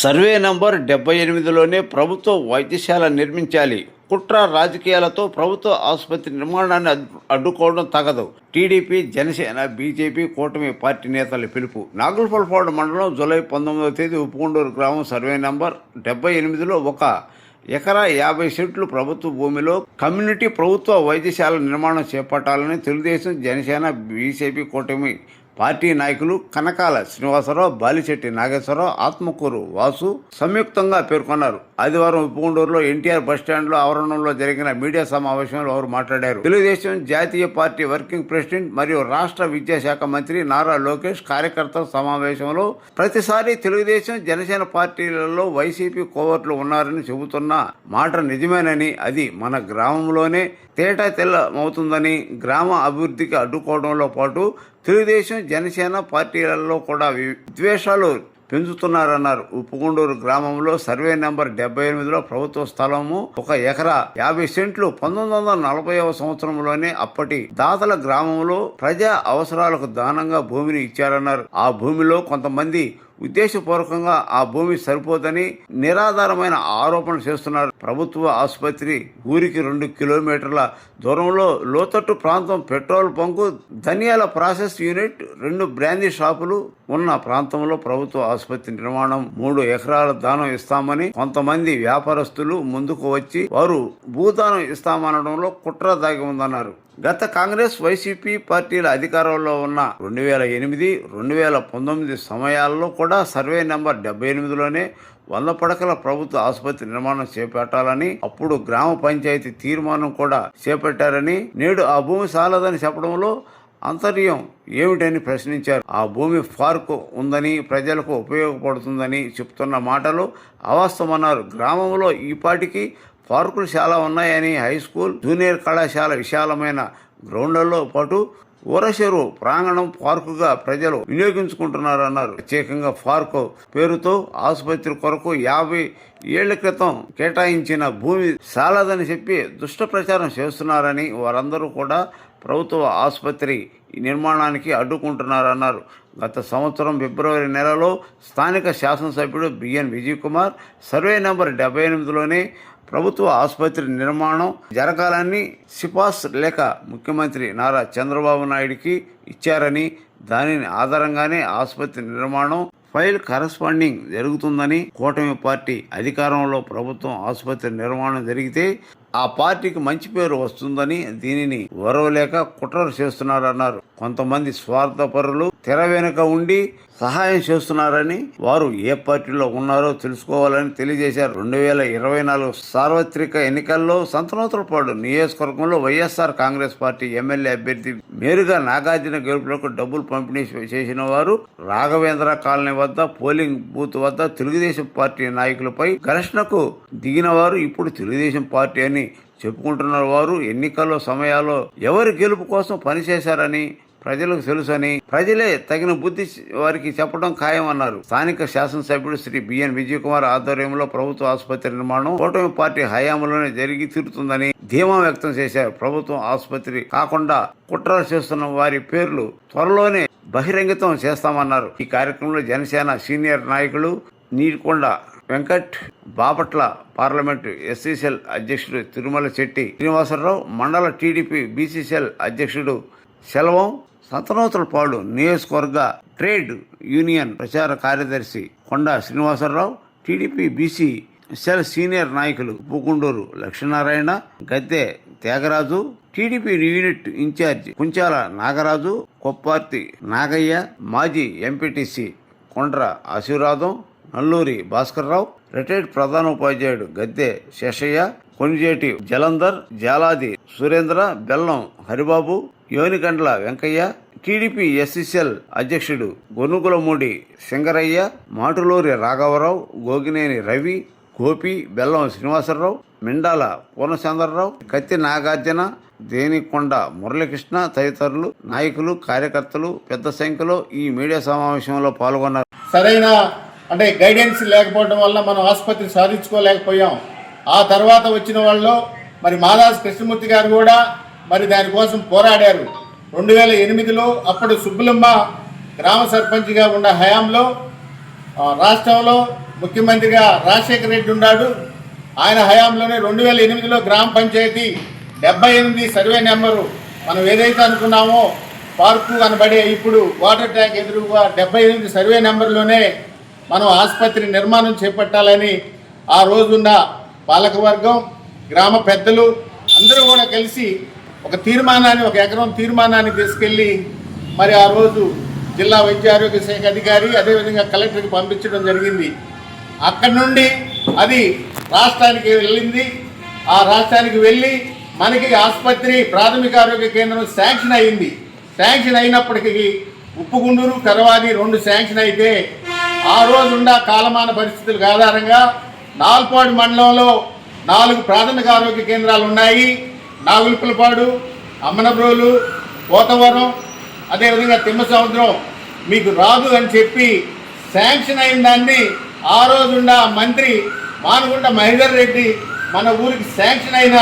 Survey number 78లోనే ప్రభుత్వ వైద్యశాల నిర్మించాలి. కుట్ర రాజకీయాలతో ప్రభుత్వ ఆసుపత్రి నిర్మాణాన్ని అడ్డుకోవడం తగదు. టీడీపీ, జనసేన, బీజేపీ కూటమి పార్టీ నేతల పిలుపు. నాగులపల్పాడు మండలం జూలై 19వ తేదీ ఉప్పుకొండూరు గ్రామం సర్వే నంబర్ 78లో 1 ఎకరా 50 సెంట్లు ప్రభుత్వ భూమిలో కమ్యూనిటీ ప్రభుత్వ వైద్యశాల నిర్మాణం చేపట్టాలని తెలుగుదేశం, జనసేన, బీజేపీ కూటమి పార్టీ నాయకులు కనకాల శ్రీనివాసరావు, బాలిశెట్టి నాగేశ్వరరావు, ఆత్మకూరు వాసు సంయుక్తంగా పేర్కొన్నారు. ఆదివారం ఉప్పుకొండూరులో ఎన్టీఆర్ బస్టాండ్లో ఆవరణంలో జరిగిన మీడియా సమావేశంలో వారు మాట్లాడారు. తెలుగుదేశం జాతీయ పార్టీ వర్కింగ్ ప్రెసిడెంట్ మరియు రాష్ట్ర విద్యాశాఖ మంత్రి నారా లోకేష్ కార్యకర్తల సమావేశంలో ప్రతిసారి తెలుగుదేశం, జనసేన పార్టీలలో వైసీపీ కోవర్టులు ఉన్నారని చెబుతున్న మాట నిజమేనని, అది మన గ్రామంలోనే తేటా తెల్లమవుతుందని, గ్రామ అభివృద్ధికి అడ్డుకోవడంలో పాటు తెలుగుదేశం, జనసేన పార్టీలలో కూడా విద్వేషాలు పెంచుతున్నారన్నారు. ఉప్పుకొండూరు గ్రామంలో సర్వే నెంబర్ 78లో ప్రభుత్వ స్థలము 1 ఎకరా 50 సెంట్లు 1940వ సంవత్సరంలోనే అప్పటి దాతల గ్రామంలో ప్రజా అవసరాలకు దానంగా భూమిని ఇచ్చారన్నారు. ఆ భూమిలో కొంతమంది ఉద్దేశపూర్వకంగా ఆ భూమి సరిపోదని నిరాధారమైన ఆరోపణలు చేస్తున్నారు. ప్రభుత్వ ఆసుపత్రి ఊరికి 2 కిలోమీటర్ల దూరంలో లోతట్టు ప్రాంతం, పెట్రోల్ బంకు, ధనియాల ప్రాసెస్ యూనిట్, 2 బ్రాందీ షాపులు ఉన్న ప్రాంతంలో ప్రభుత్వ ఆసుపత్రి నిర్మాణం 3 ఎకరాల దానం ఇస్తామని కొంతమంది వ్యాపారస్తులు ముందుకు వచ్చి వారు భూదానం ఇస్తామనడంలో కుట్ర దాగి ఉందన్నారు. గత కాంగ్రెస్, వైసీపీ పార్టీల అధికారంలో ఉన్న 2008, 2019 సమయాల్లో కూడా సర్వే నెంబర్ 78లోనే 100 పడకల ప్రభుత్వ ఆసుపత్రి నిర్మాణం చేపట్టాలని, అప్పుడు గ్రామ పంచాయతీ తీర్మానం కూడా చేపట్టారని, నేడు ఆ భూమి సాలదని చెప్పడంలో అంతర్యం ఏమిటని ప్రశ్నించారు. ఆ భూమి పార్కు ఉందని, ప్రజలకు ఉపయోగపడుతుందని చెప్తున్న మాటలు అవాస్తవమన్నారు. గ్రామంలో ఈపాటికి పార్కులు చాలా ఉన్నాయని, హై స్కూల్, జూనియర్ కళాశాల, విశాలమైన గ్రౌండ్లలో పాటు ఊరచెరువు ప్రాంగణం పార్కుగా ప్రజలు వినియోగించుకుంటున్నారన్నారు. ప్రత్యేకంగా పార్కు పేరుతో ఆసుపత్రి కొరకు 50 ఏళ్ల క్రితం కేటాయించిన భూమి సాలదని చెప్పి దుష్ట ప్రచారం చేస్తున్నారని, వారందరూ కూడా ప్రభుత్వ ఆసుపత్రి నిర్మాణానికి అడ్డుకుంటున్నారన్నారు. గత సంవత్సరం ఫిబ్రవరి నెలలో స్థానిక శాసనసభ్యుడు BN Vijay Kumar survey number 78లోనే ప్రభుత్వ ఆసుపత్రి నిర్మాణం జరగాలని సిఫార్సు లేఖ ముఖ్యమంత్రి నారా చంద్రబాబు నాయుడికి ఇచ్చారని, దానిని ఆధారంగానే ఆసుపత్రి నిర్మాణం ఫైల్ కరస్పాండింగ్ జరుగుతుందని, కూటమి పార్టీ అధికారంలో ప్రభుత్వం ఆసుపత్రి నిర్మాణం జరిగితే ఆ పార్టీకి మంచి పేరు వస్తుందని దీనిని ఓర్వలేక కుట్రలు చేస్తున్నారన్నారు. కొంతమంది స్వార్థపరులు తెర వెనుక ఉండి సహాయం చేస్తున్నారని, వారు ఏ పార్టీలో ఉన్నారో తెలుసుకోవాలని తెలియజేశారు. 2024 సార్వత్రిక ఎన్నికల్లో సంతనూతలపాడు నియోజకవర్గంలో వైఎస్ఆర్ కాంగ్రెస్ పార్టీ ఎమ్మెల్యే అభ్యర్థి మేరుగా నాగార్జున గెలుపులకు డబ్బులు పంపిణీ చేసిన వారు రాఘవేంద్ర కాలనీ వద్ద పోలింగ్ బూత్ వద్ద తెలుగుదేశం పార్టీ నాయకులపై ఘర్షణకు దిగిన వారు ఇప్పుడు తెలుగుదేశం పార్టీ అని చెప్పుకుంటున్న వారు ఎన్నికల్లో సమయాల్లో ఎవరి గెలుపు కోసం పనిచేశారని ప్రజలకు తెలుసని, ప్రజలే తగిన బుద్ధి వారికి చెప్పడం ఖాయమన్నారు. స్థానిక శాసనసభ్యుడు శ్రీ బిఎన్ విజయ్ కుమార్ ఆధ్వర్యంలో ప్రభుత్వ ఆసుపత్రి నిర్మాణం కూటమి పార్టీ హయాంలోనే జరిగి తీరుతుందని ధీమా వ్యక్తం చేశారు. ప్రభుత్వం ఆసుపత్రి కాకుండా కుట్రలు చేస్తున్న వారి పేర్లు త్వరలోనే బహిరంగతం చేస్తామన్నారు. ఈ కార్యక్రమంలో జనసేన సీనియర్ నాయకులు నీడికొండ వెంకట్, బాపట్ల పార్లమెంటు ఎస్సీసీఎల్ అధ్యక్షుడు తిరుమల చెట్టి శ్రీనివాసరావు, మండల టీడీపీ బీసీసీఎల్ అధ్యక్షుడు సెల్వం, సంతనూతలపాడు నియోజకవర్గ ట్రేడ్ యూనియన్ ప్రచార కార్యదర్శి Konda Srinivasarao, TDP BC cell senior నాయకులు Uppukonduru Lakshminarayana, Gadde Tyagaraju, TDP unit incharge Kunchala Nagaraju, Kopparthi Nagaiah, మాజీ ఎంపీటీసీ కొండ్ర ఆశీర్వాదం, నల్లూరి భాస్కర్రావు, రిటైర్డ్ ప్రధాన ఉపాధ్యాయుడు గద్దె శేషయ్య, కొనిజేటి జలంధర్, జాలాది సురేంద్ర, బెల్లం హరిబాబు, యోనిగండ్ల వెంకయ్య, టీడీపీ ఎస్సీసీఎల్ అధ్యక్షుడు గొనుగులమూడి సింగరయ్య, మాటులూరి రాఘవరావు, గోగినేని రవి, గోపి, బెల్లం శ్రీనివాసరావు, మిండాల పూర్ణచంద్రరావు, కత్తి నాగార్జున, దేనికొండ మురళీకృష్ణ తదితరులు నాయకులు, కార్యకర్తలు పెద్ద సంఖ్యలో ఈ మీడియా సమావేశంలో పాల్గొన్నారు. సరైన గైడెన్స్ లేకపోవడం వల్ల మనం ఆసుపత్రి సాధించుకోలేకపోయాం. ఆ తర్వాత వచ్చిన వాళ్ళు మరి మాదాస్ కృష్ణమూర్తి గారు కూడా మరి దానికోసం పోరాడారు. 2008లో అప్పుడు సుబ్బులమ్మ గ్రామ సర్పంచ్గా ఉన్న హయాంలో రాష్ట్రంలో ముఖ్యమంత్రిగా రాజశేఖర రెడ్డి ఉన్నాడు. ఆయన హయాంలోనే 2008లో గ్రామ పంచాయతీ 78 సర్వే నెంబరు మనం ఏదైతే అనుకున్నామో పార్కు అనబడే ఇప్పుడు వాటర్ ట్యాంక్ ఎదురుగా 78 సర్వే నెంబర్లోనే మనం ఆసుపత్రి నిర్మాణం చేపట్టాలని ఆ రోజున్న పాలకవర్గం, గ్రామ పెద్దలు అందరూ కూడా కలిసి ఒక తీర్మానాన్ని, 1 ఎకరం తీర్మానాన్ని తీసుకెళ్ళి మరి ఆ రోజు జిల్లా వైద్య ఆరోగ్య శాఖ అధికారి అదేవిధంగా కలెక్టర్కి పంపించడం జరిగింది. అక్కడి నుండి అది రాష్ట్రానికి వెళ్ళింది. ఆ రాష్ట్రానికి వెళ్ళి మనకి ఆసుపత్రి ప్రాథమిక ఆరోగ్య కేంద్రం శాంక్షన్ అయింది. శాంక్షన్ అయినప్పటికీ ఉప్పుగుండూరు, కరవాది 2 శాంక్షన్ అయితే ఆ రోజున్న కాలమాన పరిస్థితులకు ఆధారంగా నాల్పాడు మండలంలో 4 ప్రాథమిక ఆరోగ్య కేంద్రాలు ఉన్నాయి. నాగులపులపాడు, అమ్మనబ్రోలు, పోతవరం, అదేవిధంగా తిమ్మసముద్రం మీకు రాదు అని చెప్పి శాంక్షన్ అయిన దాన్ని ఆ రోజున్న మంత్రి మానుగుంట మహేందర్ రెడ్డి మన ఊరికి శాంక్షన్ అయిన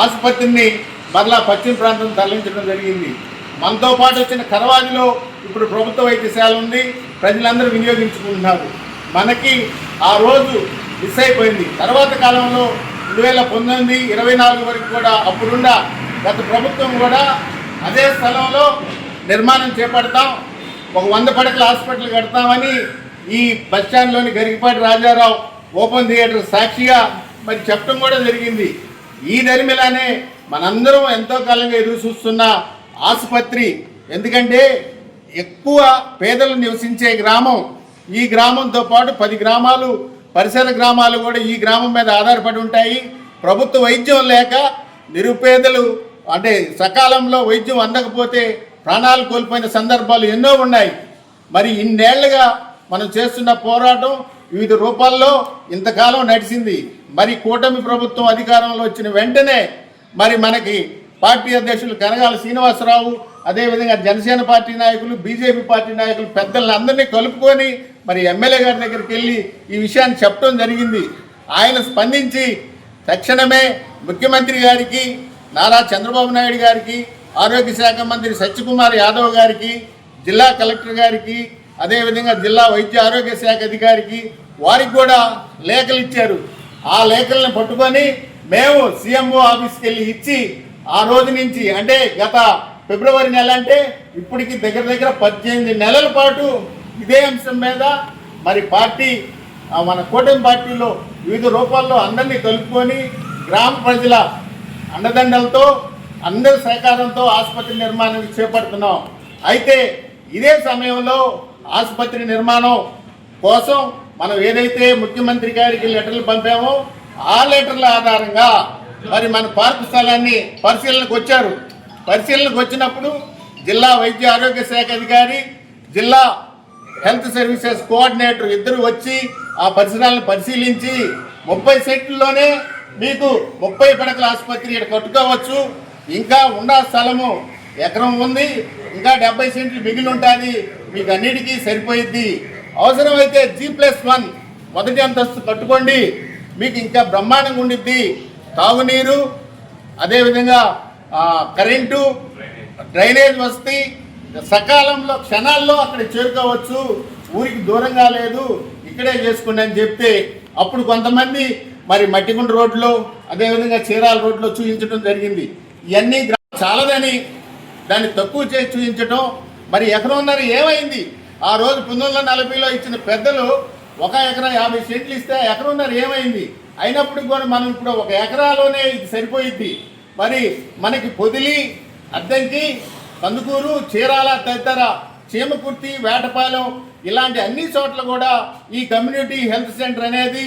ఆసుపత్రిని మరలా పశ్చిమ ప్రాంతం తరలించడం జరిగింది. మనతో పాటు వచ్చిన కరవాదిలో ఇప్పుడు ప్రభుత్వ వైద్యశాల ఉంది, ప్రజలందరూ వినియోగించుకుంటున్నారు. మనకి ఆ రోజు మిస్ అయిపోయింది. తర్వాత కాలంలో 2019, 24 వరకు కూడా అప్పుడున్న గత ప్రభుత్వం కూడా అదే స్థలంలో నిర్మాణం చేపడతాం, ఒక 100 పడకల హాస్పిటల్ కడతామని ఈ బస్టాండ్లోని గరికపాటి రాజారావు ఓపెన్ థియేటర్ సాక్షిగా మరి చెప్పడం కూడా జరిగింది. ఈ దరిమిలానే మనందరం ఎంతో కాలంగా ఎదురు చూస్తున్న ఆసుపత్రి, ఎందుకంటే ఎక్కువ పేదలు నివసించే గ్రామం, ఈ గ్రామంతో పాటు 10 గ్రామాలు పరిసర గ్రామాలు కూడా ఈ గ్రామం మీద ఆధారపడి ఉంటాయి. ప్రభుత్వ వైద్యం లేక నిరుపేదలు అంటే సకాలంలో వైద్యం అందకపోతే ప్రాణాలు కోల్పోయిన సందర్భాలు ఎన్నో ఉన్నాయి. మరి ఇన్నేళ్లుగా మనం చేస్తున్న పోరాటం వివిధ రూపాల్లో ఇంతకాలం నడిచింది. మరి కూటమి ప్రభుత్వం అధికారంలో వచ్చిన వెంటనే మరి మనకి పార్టీ అధ్యక్షులు కనగాల శ్రీనివాసరావు, అదేవిధంగా జనసేన పార్టీ నాయకులు, బీజేపీ పార్టీ నాయకులు పెద్దలందరినీ కలుపుకొని మరి ఎమ్మెల్యే గారి దగ్గరికి వెళ్ళి ఈ విషయాన్ని చెప్పడం జరిగింది. ఆయన స్పందించి తక్షణమే ముఖ్యమంత్రి గారికి, నారా చంద్రబాబు నాయుడు గారికి, ఆరోగ్య శాఖ మంత్రి సత్యకుమార్ యాదవ్ గారికి, జిల్లా కలెక్టర్ గారికి, అదేవిధంగా జిల్లా వైద్య ఆరోగ్య శాఖ అధికారికి వారికి కూడా లేఖలు ఇచ్చారు. ఆ లేఖలను పట్టుకొని మేము సీఎంఓ ఆఫీస్కి వెళ్ళి ఇచ్చి ఆ రోజు నుంచి అంటే గత ఫిబ్రవరి నెల అంటే ఇప్పటికి దగ్గర 18 నెలల పాటు ఇదే అంశం మీద మరి పార్టీ మన కూటమి పార్టీలో వివిధ రూపాల్లో అందరినీ కలుపుకొని గ్రామ ప్రజల అండదండలతో అందరి సహకారంతో ఆసుపత్రి నిర్మాణాన్ని చేపడుతున్నాం. అయితే ఇదే సమయంలో ఆసుపత్రి నిర్మాణం కోసం మనం ఏదైతే ముఖ్యమంత్రి గారికి లెటర్లు పంపామో ఆ లెటర్ల ఆధారంగా మరి మన పార్కు స్థలాన్ని పరిశీలనకు వచ్చారు. పరిశీలనకు వచ్చినప్పుడు జిల్లా వైద్య ఆరోగ్య శాఖ అధికారి, జిల్లా హెల్త్ సర్వీసెస్ కోఆర్డినేటర్ ఇద్దరు వచ్చి ఆ పరిసరాలను పరిశీలించి 30 సెంట్లలోనే మీకు 30 పడకల ఆసుపత్రి ఇక్కడ కట్టుకోవచ్చు, ఇంకా ఉన్న స్థలము ఎకరం ఉంది, ఇంకా 70 సెంట్లు మిగిలి ఉంటుంది, మీకు అన్నిటికీ సరిపోయిద్ది. అవసరమైతే G+1 మొదటి అంతస్తు కట్టుకోండి, మీకు ఇంకా బ్రహ్మాండంగా ఉండిద్ది. తాగునీరు, అదేవిధంగా కరెంటు, డ్రైనేజ్ వసతి సకాలంలో క్షణాల్లో అక్కడ చేరుకోవచ్చు, ఊరికి దూరంగా లేదు, ఇక్కడే చేసుకోండి అని చెప్తే అప్పుడు కొంతమంది మరి మట్టిగుండ రోడ్లో అదేవిధంగా చీరాల రోడ్లో చూపించడం జరిగింది. ఇవన్నీ చాలదని దాన్ని తక్కువ చేసి చూపించడం. మరి ఎకరన్నర ఏమైంది? ఆ రోజు 1940లో ఇచ్చిన పెద్దలు 1 ఎకరా 50 సెంట్లు ఇస్తే ఎకరన్నర ఏమైంది? అయినప్పటికీ కూడా మనం ఇప్పుడు 1 ఎకరాలోనే ఇది సరిపోయిద్ది. మరి మనకి పొదిలి, అద్దంకి, కందుకూరు, చీరాల తదితర చీమకుర్తి, వేటపాలెం ఇలాంటి అన్ని చోట్ల కూడా ఈ కమ్యూనిటీ హెల్త్ సెంటర్ అనేది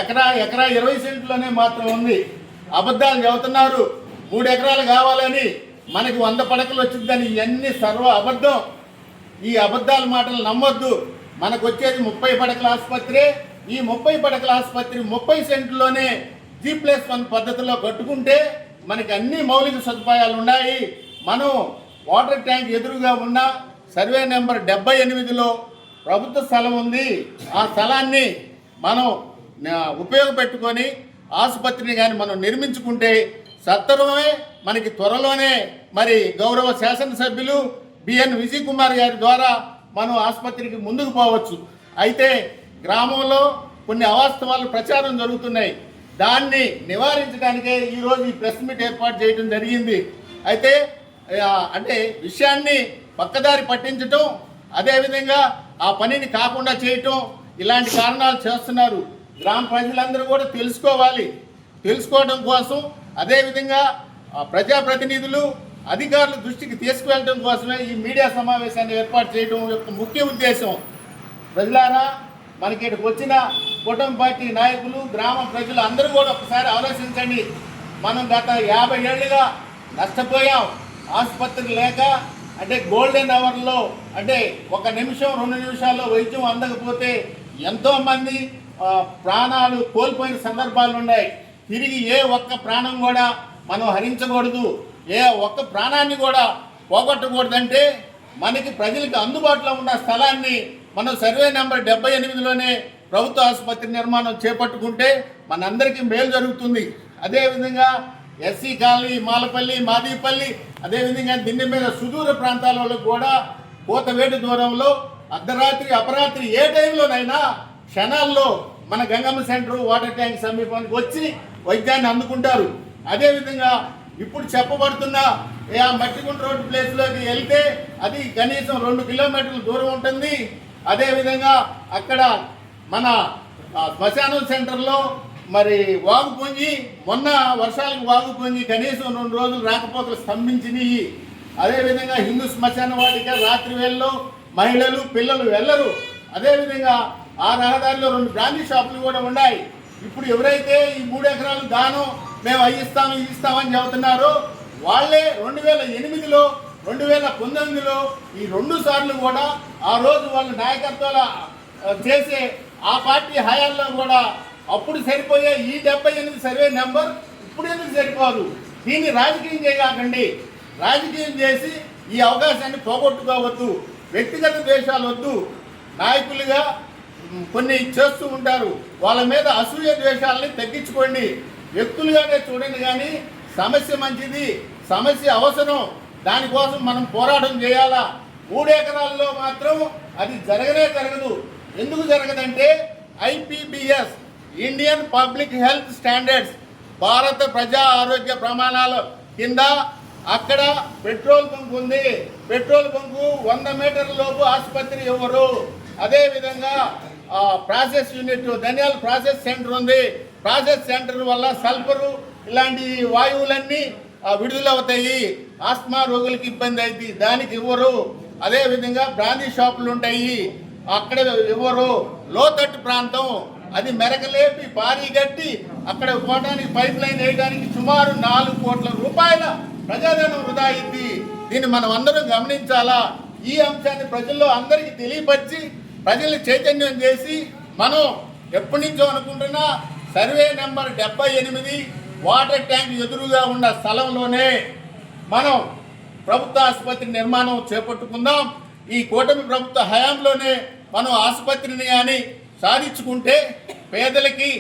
ఎకరా 20 సెంట్లోనే మాత్రం ఉంది. అబద్ధాలు చెబుతున్నారు, 3 ఎకరాలు కావాలని, మనకి 100 పడకలు వచ్చిందని. ఇవన్నీ సర్వ అబద్ధం. ఈ అబద్ధాల మాటలు నమ్మొద్దు. మనకు వచ్చేది 30 పడకల ఆసుపత్రి. ఈ 30 పడకల ఆసుపత్రి 30 సెంట్లోనే G+1 పద్ధతిలో కట్టుకుంటే మనకి అన్ని మౌలిక సదుపాయాలు ఉన్నాయి. మనం వాటర్ ట్యాంక్ ఎదురుగా ఉన్న సర్వే నెంబర్ 78లో ప్రభుత్వ స్థలం ఉంది. ఆ స్థలాన్ని మనం ఉపయోగపెట్టుకొని ఆసుపత్రిని కానీ మనం నిర్మించుకుంటే సత్వరమే మనకి త్వరలోనే మరి గౌరవ శాసనసభ్యులు బిఎన్ విజయ్ కుమార్ గారి ద్వారా మనం ఆసుపత్రికి ముందుకు పోవచ్చు. అయితే గ్రామంలో కొన్ని అవాస్తవాలు ప్రచారం జరుగుతున్నాయి. దాన్ని నివారించడానికే ఈరోజు ఈ ప్రెస్ మీట్ ఏర్పాటు చేయడం జరిగింది. అయితే అంటే విషయాన్ని పక్కదారి పట్టించటం, అదేవిధంగా ఆ పనిని కాకుండా చేయటం, ఇలాంటి కారణాలు చేస్తున్నారు. గ్రామ ప్రజలందరూ కూడా తెలుసుకోవడం కోసం, అదేవిధంగా ప్రజాప్రతినిధులు అధికారుల దృష్టికి తీసుకువెళ్ళడం కోసమే ఈ మీడియా సమావేశాన్ని ఏర్పాటు చేయడం యొక్క ముఖ్య ఉద్దేశం. ప్రజలారా, మనకి ఇక్కడికి వచ్చిన కూటమి పార్టీ నాయకులు, గ్రామ ప్రజలు అందరూ కూడా ఒకసారి ఆలోచించండి. మనం గత 50 ఏళ్ళుగా నష్టపోయాం. ఆసుపత్రి లేక, అంటే గోల్డెన్ అవర్లో, అంటే 1 నిమిషం 2 నిమిషాల్లో వైద్యం అందకపోతే ఎంతోమంది ప్రాణాలు కోల్పోయిన సందర్భాలు ఉన్నాయి. తిరిగి ఏ ఒక్క ప్రాణం కూడా మనం హరించకూడదు, ఏ ఒక్క ప్రాణాన్ని కూడా పోగొట్టకూడదంటే మనకి ప్రజలకు అందుబాటులో ఉన్న స్థలాన్ని మనం సర్వే నెంబర్ 78లోనే ప్రభుత్వ ఆసుపత్రి నిర్మాణం చేపట్టుకుంటే మనందరికీ మేలు జరుగుతుంది. అదేవిధంగా ఎస్సీ కాలనీ, మాలపల్లి, మాదిపల్లి, అదేవిధంగా దిండి మీద సుదూర ప్రాంతాలలో కూడా కోతవేటు దూరంలో అర్ధరాత్రి అపరాత్రి ఏ టైంలోనైనా క్షణాల్లో మన గంగమ్మ సెంటర్ వాటర్ ట్యాంక్ సమీపానికి వచ్చి వైద్యాన్ని అందుకుంటారు. అదేవిధంగా ఇప్పుడు చెప్పబడుతున్న మట్టిగుంట రోడ్డు ప్లేస్లోకి వెళ్తే అది కనీసం 2 కిలోమీటర్ల దూరం ఉంటుంది. అదేవిధంగా అక్కడ మన శ్మశానం సెంటర్లో మరి వాగు పొంగి, మొన్న వర్షాలకు వాగు పొంగి కనీసం 2 రోజులు రాకపోకలు స్తంభించినాయి. అదేవిధంగా హిందూ శ్మశాన వాటిక రాత్రి వేళల్లో మహిళలు, పిల్లలు వెళ్ళరు. అదేవిధంగా ఆ రహదారిలో 2 బ్రాండీ షాపులు కూడా ఉన్నాయి. ఇప్పుడు ఎవరైతే ఈ 3 ఎకరాలు దానం మేము ఇస్తామని చెబుతున్నారో వాళ్ళే 2008లో 2019లో ఈ 2 సార్లు కూడా ఆ రోజు వాళ్ళ నాయకత్వాలు చేసే ఆ పార్టీ హయాంలో కూడా అప్పుడు సరిపోయే ఈ 78 సర్వే నెంబర్ ఇప్పుడు ఎందుకు సరిపోదు? దీన్ని రాజకీయం చేయకండి. రాజకీయం చేసి ఈ అవకాశాన్ని పోగొట్టుకోవద్దు. వ్యక్తిగత ద్వేషాలు వద్దు. నాయకులుగా కొన్ని చేస్తూ ఉంటారు, వాళ్ళ మీద అసూయ ద్వేషాలని తగ్గించుకోండి. వ్యక్తులుగానే చూడండి. కానీ సమస్య మంచిది, సమస్య అవసరం, దానికోసం మనం పోరాటం చేయాలా. 3 ఎకరాల్లో మాత్రం అది జరగదు. ఎందుకు జరగదంటే IPBS, Indian public health standards, భారత ప్రజా ఆరోగ్య ప్రమాణాల కింద అక్కడ పెట్రోల్ బంక్ ఉంది. పెట్రోల్ బంకు 100 మీటర్ల లోపు ఆసుపత్రి ఇవ్వరు. అదేవిధంగా ప్రాసెస్ యూనిట్, ధనియాల ప్రాసెస్ సెంటర్ ఉంది. ప్రాసెస్ సెంటర్ వల్ల సల్ఫరు ఇలాంటి వాయువులన్నీ విడుదలవుతాయి. ఆస్మా రోగులకి ఇబ్బంది అవుతుంది, దానికి ఇవ్వరు. అదేవిధంగా బ్రాందీ షాపులు ఉంటాయి, అక్కడ ఇవ్వరు. లోతట్టు ప్రాంతం, అది మెరకలేపి భారీ గట్టి అక్కడ పోవడానికి పైప్ లైన్ వేయడానికి సుమారు 4 కోట్ల రూపాయల ప్రజాధనం వృధా అయింది. దీన్ని మనం అందరం గమనించాలా. ఈ అంశాన్ని ప్రజల్లో అందరికీ తెలియపరిచి ప్రజల్ని చైతన్యం చేసి మనం ఎప్పటి నుంచో అనుకుంటున్న సర్వే నెంబర్ 78 వాటర్ ట్యాంక్ ఎదురుగా ఉన్న స్థలంలోనే మనం ప్రభుత్వ ఆసుపత్రి నిర్మాణం చేపట్టుకుందాం. ఈ కూటమి ప్రభుత్వ హయాంలోనే మనం ఆసుపత్రిని కానీ సాధించుకుంటే పేదలకి,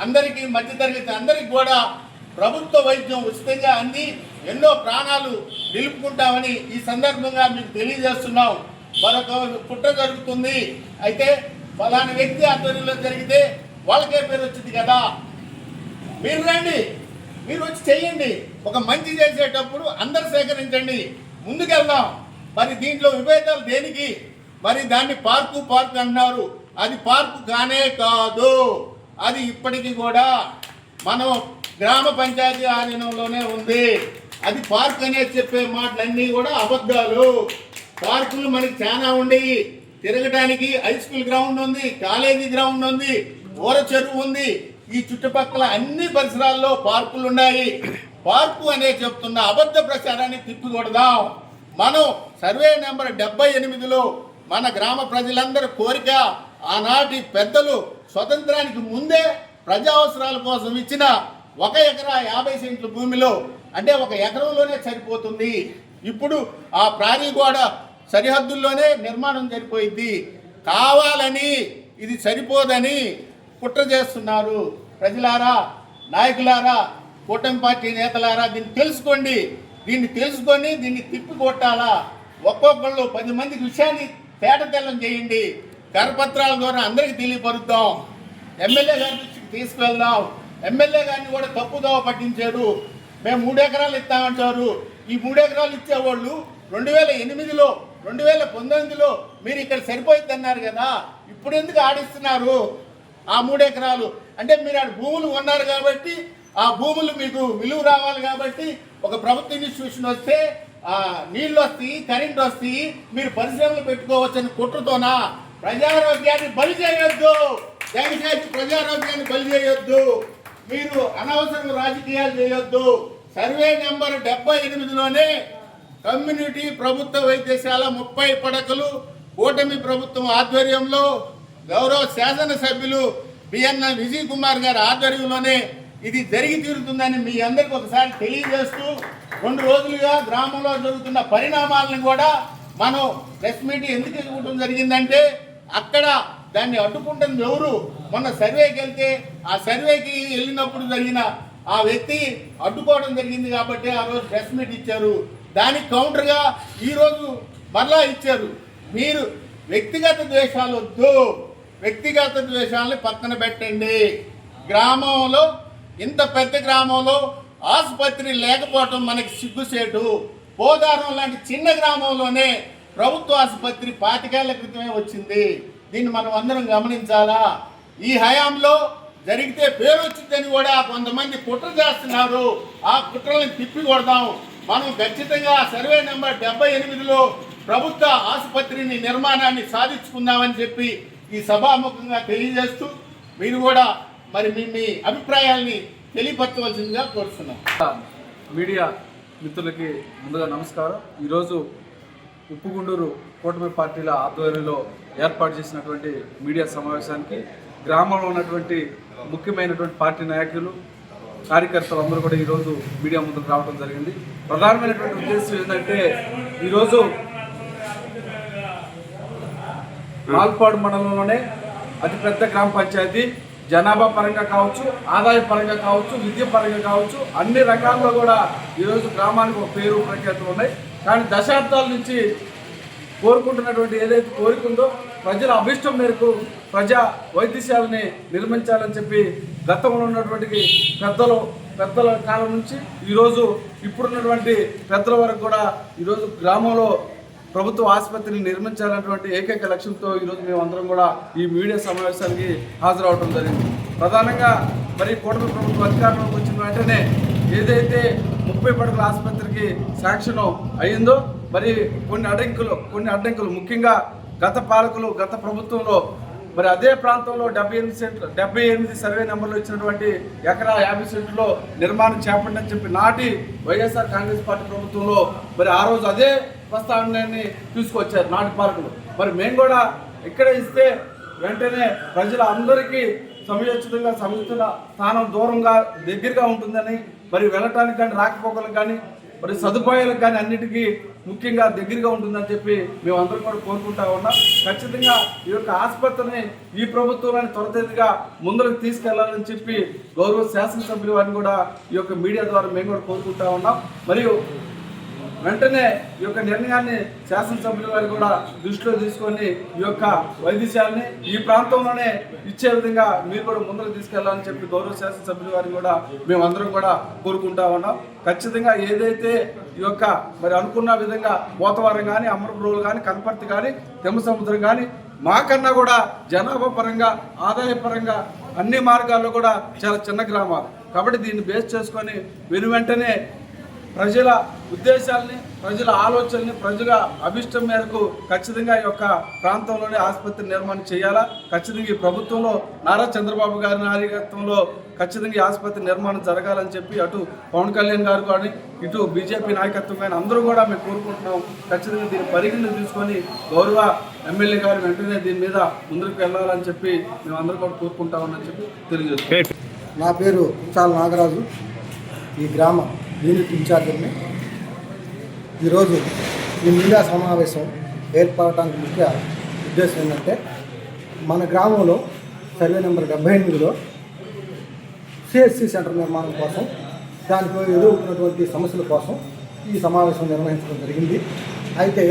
అందరికీ, మధ్యతరగతి అందరికీ కూడా ప్రభుత్వ వైద్యం ఉచితంగా అంది ఎన్నో ప్రాణాలు నిలుపుకుంటామని ఈ సందర్భంగా మీకు తెలియజేస్తున్నాం. మరొక కుట్ర జరుగుతుంది. అయితే ఫలానా వ్యక్తి ఆధ్వర్యంలో జరిగితే వాళ్ళకే పేరు వచ్చింది కదా. మీరు రండి, మీరు వచ్చి చెయ్యండి. ఒక మంచి చేసేటప్పుడు అందరు సేకరించండి, ముందుకెళ్దాం. మరి దీంట్లో విభేదాలు దేనికి? మరి దాన్ని పార్కు అన్నారు. అది పార్కు కానే కాదు. అది ఇప్పటికీ కూడా మనం గ్రామ పంచాయతీ ఆధీనంలోనే ఉంది. అది పార్క్ అనేది చెప్పే మాటలన్నీ కూడా అబద్ధాలు. పార్కులు మనకి చాలా ఉండేవి తిరగడానికి. హై స్కూల్ గ్రౌండ్ ఉంది, కాలేజీ గ్రౌండ్ ఉంది, ఊర చెరువు ఉంది. ఈ చుట్టుపక్కల అన్ని పరిసరాల్లో పార్కులు ఉన్నాయి. పార్కు అనే చెప్తున్న అబద్ధ ప్రచారాన్ని తిప్పికొడదాం. మనం సర్వే నెంబర్ 78లో మన గ్రామ ప్రజలందరి కోరిక, ఆనాటి పెద్దలు స్వతంత్రానికి ముందే ప్రజా అవసరాల కోసం ఇచ్చిన 1 ఎకరా 50 సెంట్ల భూమిలో, అంటే 1 ఎకరంలోనే సరిపోతుంది. ఇప్పుడు ఆ ప్రారీగోడ సరిహద్దుల్లోనే నిర్మాణం సరిపోయింది. కావాలని ఇది సరిపోదని కుట్ర చేస్తున్నారు. ప్రజలారా, నాయకులారా, కూటమి పార్టీ నేతలారా, దీన్ని తెలుసుకోండి. దీన్ని తెలుసుకొని దీన్ని తిప్పి కొట్టాలా. ఒక్కొక్కళ్ళు 10 మందికి విషయాన్ని తేటతెల్లం చేయండి. కరపత్రాల ద్వారా అందరికీ తెలియపరుద్దాం, ఎమ్మెల్యే గారి దృష్టికి తీసుకువెళ్దాం. ఎమ్మెల్యే గారిని కూడా తప్పుదోవ పట్టించారు. మేము 3 ఎకరాలు ఇస్తామంటారు. ఈ 3 ఎకరాలు ఇచ్చేవాళ్ళు 2008లో 2019లో మీరు ఇక్కడ సరిపోయింది అన్నారు కదా, ఇప్పుడు ఎందుకు ఆడిస్తున్నారు? ఆ 3 ఎకరాలు అంటే మీరు ఆడ భూములు కొన్నారు కాబట్టి ఆ భూములు మీకు విలువ రావాలి కాబట్టి ఒక ప్రభుత్వ ఇన్స్టిట్యూషన్ వస్తే నీళ్ళు వస్తాయి, కరెంట్ వస్తాయి, మీరు పరిశ్రమలు పెట్టుకోవచ్చని కుట్రతోనా? ప్రజారోగ్యాన్ని బలి చేయొద్దు, దయచేసి ప్రజారోగ్యాన్ని బలి చేయొద్దు. మీరు అనవసరం రాజకీయాలు చేయొద్దు. సర్వే నెంబర్ 78లోనే కమ్యూనిటీ ప్రభుత్వ వైద్యశాల 30 పడకలు కూటమి ప్రభుత్వం ఆధ్వర్యంలో గౌరవ శాసనసభ్యులు బిఎన్ విజయ్ కుమార్ గారి ఆధ్వర్యంలోనే ఇది జరిగి తీరుతుందని మీ అందరికీ ఒకసారి తెలియజేస్తూ 2 రోజులుగా గ్రామంలో జరుగుతున్న పరిణామాలను కూడా మనం ప్రెస్ మీట్ ఎందుకు ఇవ్వడం జరిగిందంటే అక్కడ దాన్ని అడ్డుకుంటుంది ఎవరు? మొన్న సర్వేకి వెళ్తే ఆ సర్వేకి వెళ్ళినప్పుడు జరిగిన ఆ వ్యక్తి అడ్డుకోవడం జరిగింది కాబట్టి ఆ రోజు ప్రెస్ మీట్ ఇచ్చారు. దానికి కౌంటర్గా ఈరోజు మరలా ఇచ్చారు. మీరు వ్యక్తిగత ద్వేషాలు వద్దు, వ్యక్తిగత ద్వేషాలని పక్కన పెట్టండి. గ్రామంలో ఇంత పెద్ద గ్రామంలో ఆసుపత్రి లేకపోవటం మనకి సిగ్గుసేటు. పోదారం లాంటి చిన్న గ్రామంలోనే ప్రభుత్వ ఆసుపత్రి 25 ఏళ్ల క్రితమే వచ్చింది. దీన్ని మనం అందరం గమనించాలా. ఈ హయాంలో జరిగితే పేరు వచ్చిందని కూడా కొంతమంది కుట్ర చేస్తున్నారు. ఆ కుట్రలను తిప్పి కొడదాం. మనం ఖచ్చితంగా సర్వే నెంబర్ 78లో ప్రభుత్వ ఆసుపత్రిని నిర్మాణాన్ని సాధించుకుందామని చెప్పి ఈ సభాముఖంగా తెలియజేస్తూ మీరు కూడా మరి మీ అభిప్రాయాల్ని తెలియపరచవలసిందిగా కోరుతున్నాం. మీడియా మిత్రులకి ముందుగా నమస్కారం. ఈరోజు ఉప్పుగుండూరు కూటమి పార్టీల ఆధ్వర్యంలో ఏర్పాటు చేసినటువంటి మీడియా సమావేశానికి గ్రామంలో ఉన్నటువంటి ముఖ్యమైనటువంటి పార్టీ నాయకులు, కార్యకర్తలు అందరూ కూడా ఈరోజు మీడియా ముందుకు రావడం జరిగింది. ప్రధానమైనటువంటి ఉద్దేశం ఏంటంటే ఈరోజు మాల్పాడు మండలంలోనే అతిపెద్ద గ్రామ పంచాయతీ, జనాభా పరంగా కావచ్చు, ఆదాయ పరంగా కావచ్చు, విద్య పరంగా కావచ్చు, అన్ని రకాల్లో కూడా ఈరోజు గ్రామానికి ఒక పేరు ప్రఖ్యాతులు ఉన్నాయి. కానీ దశాబ్దాల నుంచి కోరుకుంటున్నటువంటి ఏదైతే కోరికుందో ప్రజల అభిష్టం మేరకు ప్రజా వైద్యశాలని నిర్మించాలని చెప్పి గతంలో ఉన్నటువంటి పెద్దల కాలం నుంచి ఈరోజు ఇప్పుడున్నటువంటి పెద్దల వరకు కూడా ఈరోజు గ్రామంలో ప్రభుత్వ ఆసుపత్రిని నిర్మించాలన్నటువంటి ఏకైక లక్ష్యంతో ఈరోజు మేమందరం కూడా ఈ మీడియా సమావేశానికి హాజరవడం జరిగింది. ప్రధానంగా మరి కూటమి ప్రభుత్వం అధికారంలోకి వచ్చిన వెంటనే ఏదైతే 30 పడకల ఆసుపత్రికి శాంక్షన్ అయ్యిందో మరి కొన్ని అడ్డంకులు ముఖ్యంగా గత ప్రభుత్వంలో మరి అదే ప్రాంతంలో 78 సర్వే నెంబర్లో ఇచ్చినటువంటి ఎకరా 50 సెంట్లో నిర్మాణం చేపట్టని చెప్పి నాటి వైఎస్ఆర్ కాంగ్రెస్ పార్టీ ప్రభుత్వంలో మరి ఆ రోజు అదే ప్రస్తావనని తీసుకొచ్చారు నాటి పాలకులు. మరి మేము కూడా ఇక్కడ ఇస్తే వెంటనే ప్రజల అందరికీ సమయోచితంగా సముచిత స్థానం దగ్గరగా ఉంటుందని, మరి వెళ్ళటానికి కానీ రాకపోకలకు కానీ మరి సదుపాయాలకు కానీ అన్నిటికీ ముఖ్యంగా దగ్గరగా ఉంటుందని చెప్పి మేమందరం కూడా కోరుకుంటా ఉన్నాం. ఖచ్చితంగా ఈ యొక్క ఆసుపత్రిని ఈ ప్రభుత్వాన్ని త్వరితగతిగా ముందుకు తీసుకెళ్లాలని చెప్పి గౌరవ శాసనసభ్యుల వారిని కూడా ఈ యొక్క మీడియా ద్వారా మేము కూడా కోరుకుంటా ఉన్నాం. మరియు వెంటనే ఈ యొక్క నిర్ణయాన్ని శాసనసభ్యుల వారు కూడా దృష్టిలో తీసుకొని ఈ యొక్క వైద్యశాలని ఈ ప్రాంతంలోనే ఇచ్చే విధంగా మీరు కూడా ముందుకు తీసుకెళ్లాలని చెప్పి గౌరవ శాసనసభ్యుల వారిని కూడా మేమందరం కూడా కోరుకుంటా ఉన్నాం. ఖచ్చితంగా ఏదైతే ఈ యొక్క మరి అనుకున్న విధంగా పోతవరం కానీ, అమరపురం కానీ, కనపర్తి కానీ, తెమ్మసముద్రం కానీ మాకన్నా కూడా జనాభా పరంగా, ఆదాయ పరంగా అన్ని మార్గాల్లో కూడా చాలా చిన్న గ్రామాలు కాబట్టి దీన్ని బేస్ చేసుకొని వెంటనే ప్రజల ఉద్దేశాలని, ప్రజల ఆలోచనల్ని, ప్రజల అభిష్టం మేరకు ఖచ్చితంగా ఈ యొక్క ప్రాంతంలోనే ఆసుపత్రి నిర్మాణం చేయాలా. ఖచ్చితంగా ఈ ప్రభుత్వంలో నారా చంద్రబాబు గారి నాయకత్వంలో ఖచ్చితంగా ఈ ఆసుపత్రి నిర్మాణం జరగాలని చెప్పి అటు పవన్ కళ్యాణ్ గారు కానీ, ఇటు బీజేపీ నాయకత్వం కానీ అందరూ కూడా మేము కోరుకుంటున్నాం. ఖచ్చితంగా దీన్ని పరిగణన తీసుకొని గౌరవ ఎమ్మెల్యే గారు వెంటనే దీని మీద ముందుకు వెళ్ళాలని చెప్పి మేము అందరూ కూడా కోరుకుంటామని చెప్పి తెలియజేస్తాం. నా పేరు చాల నాగరాజు, ఈ గ్రామ యూనిట్ ఇన్ఛార్జిని. ఈరోజు ఈ మీడియా సమావేశం ఏర్పడటానికి ముఖ్య ఉద్దేశం ఏంటంటే మన గ్రామంలో సర్వే నెంబర్ 78లో సిఎస్సి సెంటర్ నిర్మాణం కోసం, దానికి ఎదుర్కొన్నటువంటి సమస్యల కోసం ఈ సమావేశం నిర్వహించడం జరిగింది. అయితే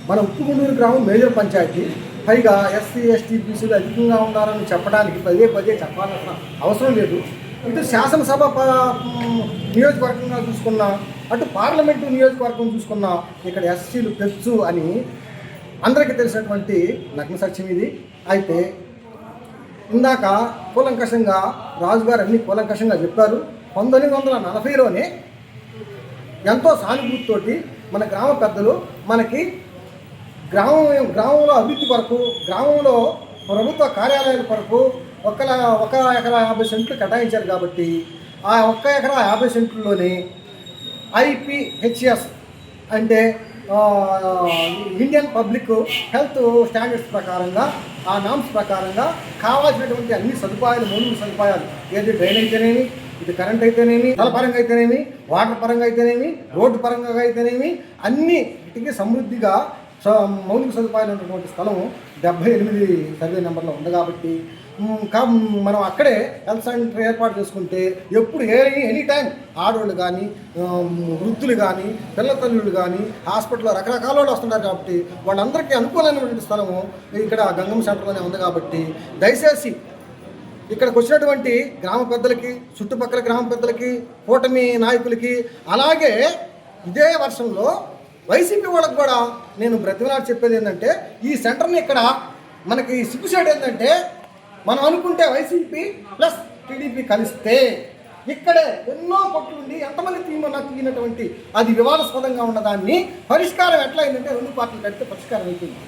మన ఉప్పుగుండూరు గ్రామం మేజర్ పంచాయతీ, పైగా ఎస్సీ ఎస్టీ బీసీలు అధికంగా ఉన్నారని చెప్పడానికి పదే పదే చెప్పాల్సిన అవసరం లేదు. ఇటు శాసనసభ నియోజకవర్గంగా చూసుకున్నా, అటు పార్లమెంటు నియోజకవర్గం చూసుకున్నా ఇక్కడ ఎస్సీలు పెచ్చు అని అందరికీ తెలిసినటువంటి నగ్న సత్యం ఇది. అయితే ఇందాక కూలంకషంగా రాజుగారు అన్ని కూలంకషంగా చెప్పారు. 1940లోనే ఎంతో సానుభూతితోటి మన గ్రామ పెద్దలు మనకి గ్రామంలో అభివృద్ధి కొరకు, గ్రామంలో ప్రభుత్వ కార్యాలయాల కొరకు 1 ఎకరా 50 సెంట్లు కేటాయించారు. కాబట్టి ఆ 1 ఎకరా 50 సెంట్లలోని IPHS అంటే ఇండియన్ పబ్లిక్ హెల్త్ స్టాండర్డ్స్ ప్రకారంగా, ఆ నామ్స్ ప్రకారంగా కావాల్సినటువంటి అన్ని సదుపాయాలు, మౌలిక సదుపాయాలు, ఏది డ్రైన్ అయితేనేమి, ఇటు కరెంట్ అయితేనేమి, జల పరంగా అయితేనేమి, వాటర్ పరంగా అయితేనేమి, రోడ్డు పరంగా అయితేనేమి, అన్నిటికీ సమృద్ధిగా మౌలిక సదుపాయాలు ఉన్నటువంటి స్థలం 78 సర్వే నెంబర్లో ఉంది. కాబట్టి మనం అక్కడే హెల్త్ సెంటర్ ఏర్పాటు చేసుకుంటే ఎప్పుడు ఎనీ టైం ఆడవాళ్ళు కానీ, వృద్ధులు కానీ, పిల్ల తల్లులు కానీ హాస్పిటల్లో రకరకాల వాళ్ళు వస్తున్నారు. కాబట్టి వాళ్ళందరికీ అనుకూలమైనటువంటి స్థలము ఇక్కడ గంగమ్మ సెంటర్లోనే ఉంది. కాబట్టి దయచేసి ఇక్కడికి వచ్చినటువంటి గ్రామ పెద్దలకి, చుట్టుపక్కల గ్రామ పెద్దలకి, కూటమి నాయకులకి, అలాగే ఇదే వర్షంలో వైసీపీ వాళ్ళకి కూడా నేను బ్రతిమలాడి చెప్పేది ఏంటంటే, ఈ సెంటర్ని ఇక్కడ మనకి సిగ్గుసేటు ఏంటంటే, మనం అనుకుంటే వైసీపీ ప్లస్ టీడీపీ కలిస్తే ఇక్కడే ఎన్నో కొట్లు ఉండి ఎంతమంది తీయనటువంటి అది వివాదాస్పదంగా ఉన్నదాన్ని పరిష్కారం ఎట్లా అయిందంటే 2 పార్టీలు కడితే పరిష్కారం అయిపోయింది.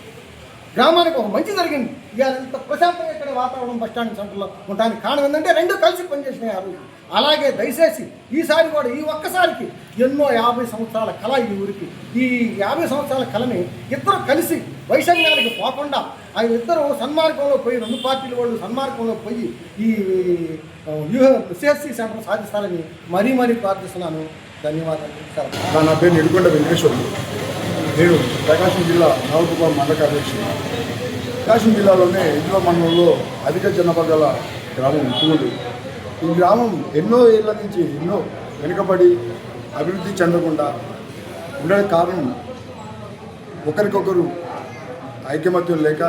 గ్రామానికి ఒక మంచి జరిగింది. ఇవాళ ఎంత ప్రశాంతంగా ఇక్కడ వాతావరణం బస్టాండ్ సెంటర్లో ఉండడానికి కారణం ఏంటంటే 2 కలిసి పనిచేసినాయి ఆ రోజు. అలాగే దయచేసి ఈసారి కూడా ఈ ఒక్కసారికి ఎన్నో 50 సంవత్సరాల కళ ఈ ఊరికి, ఈ 50 సంవత్సరాల కళని ఇద్దరు కలిసి వైషమ్యానికి పోకుండా ఆ ఇద్దరు సన్మార్గంలో పోయి, 2 పార్టీల వాళ్ళు సన్మార్గంలో పోయి ఈ CSC సెంటర్ సాధిస్తారని మరీ ప్రార్థిస్తున్నాను. ధన్యవాదాలు. నా పేరు నిడుకొండ వెంకటేశ్వరుడు. నేను ప్రకాశం జిల్లా నవకుప్పం మండల కార్యదర్శి. ప్రకాశం జిల్లాలోనే ఇందులో మండలంలో అధిక జనాభా గల గ్రామం ఉప్పుగూడు. ఈ గ్రామం ఎన్నో ఏళ్ళ నుంచి ఎన్నో వెనుకబడి అభివృద్ధి చెందకుండా ఉండడానికి కారణం ఒకరికొకరు ఐకమత్యం లేక,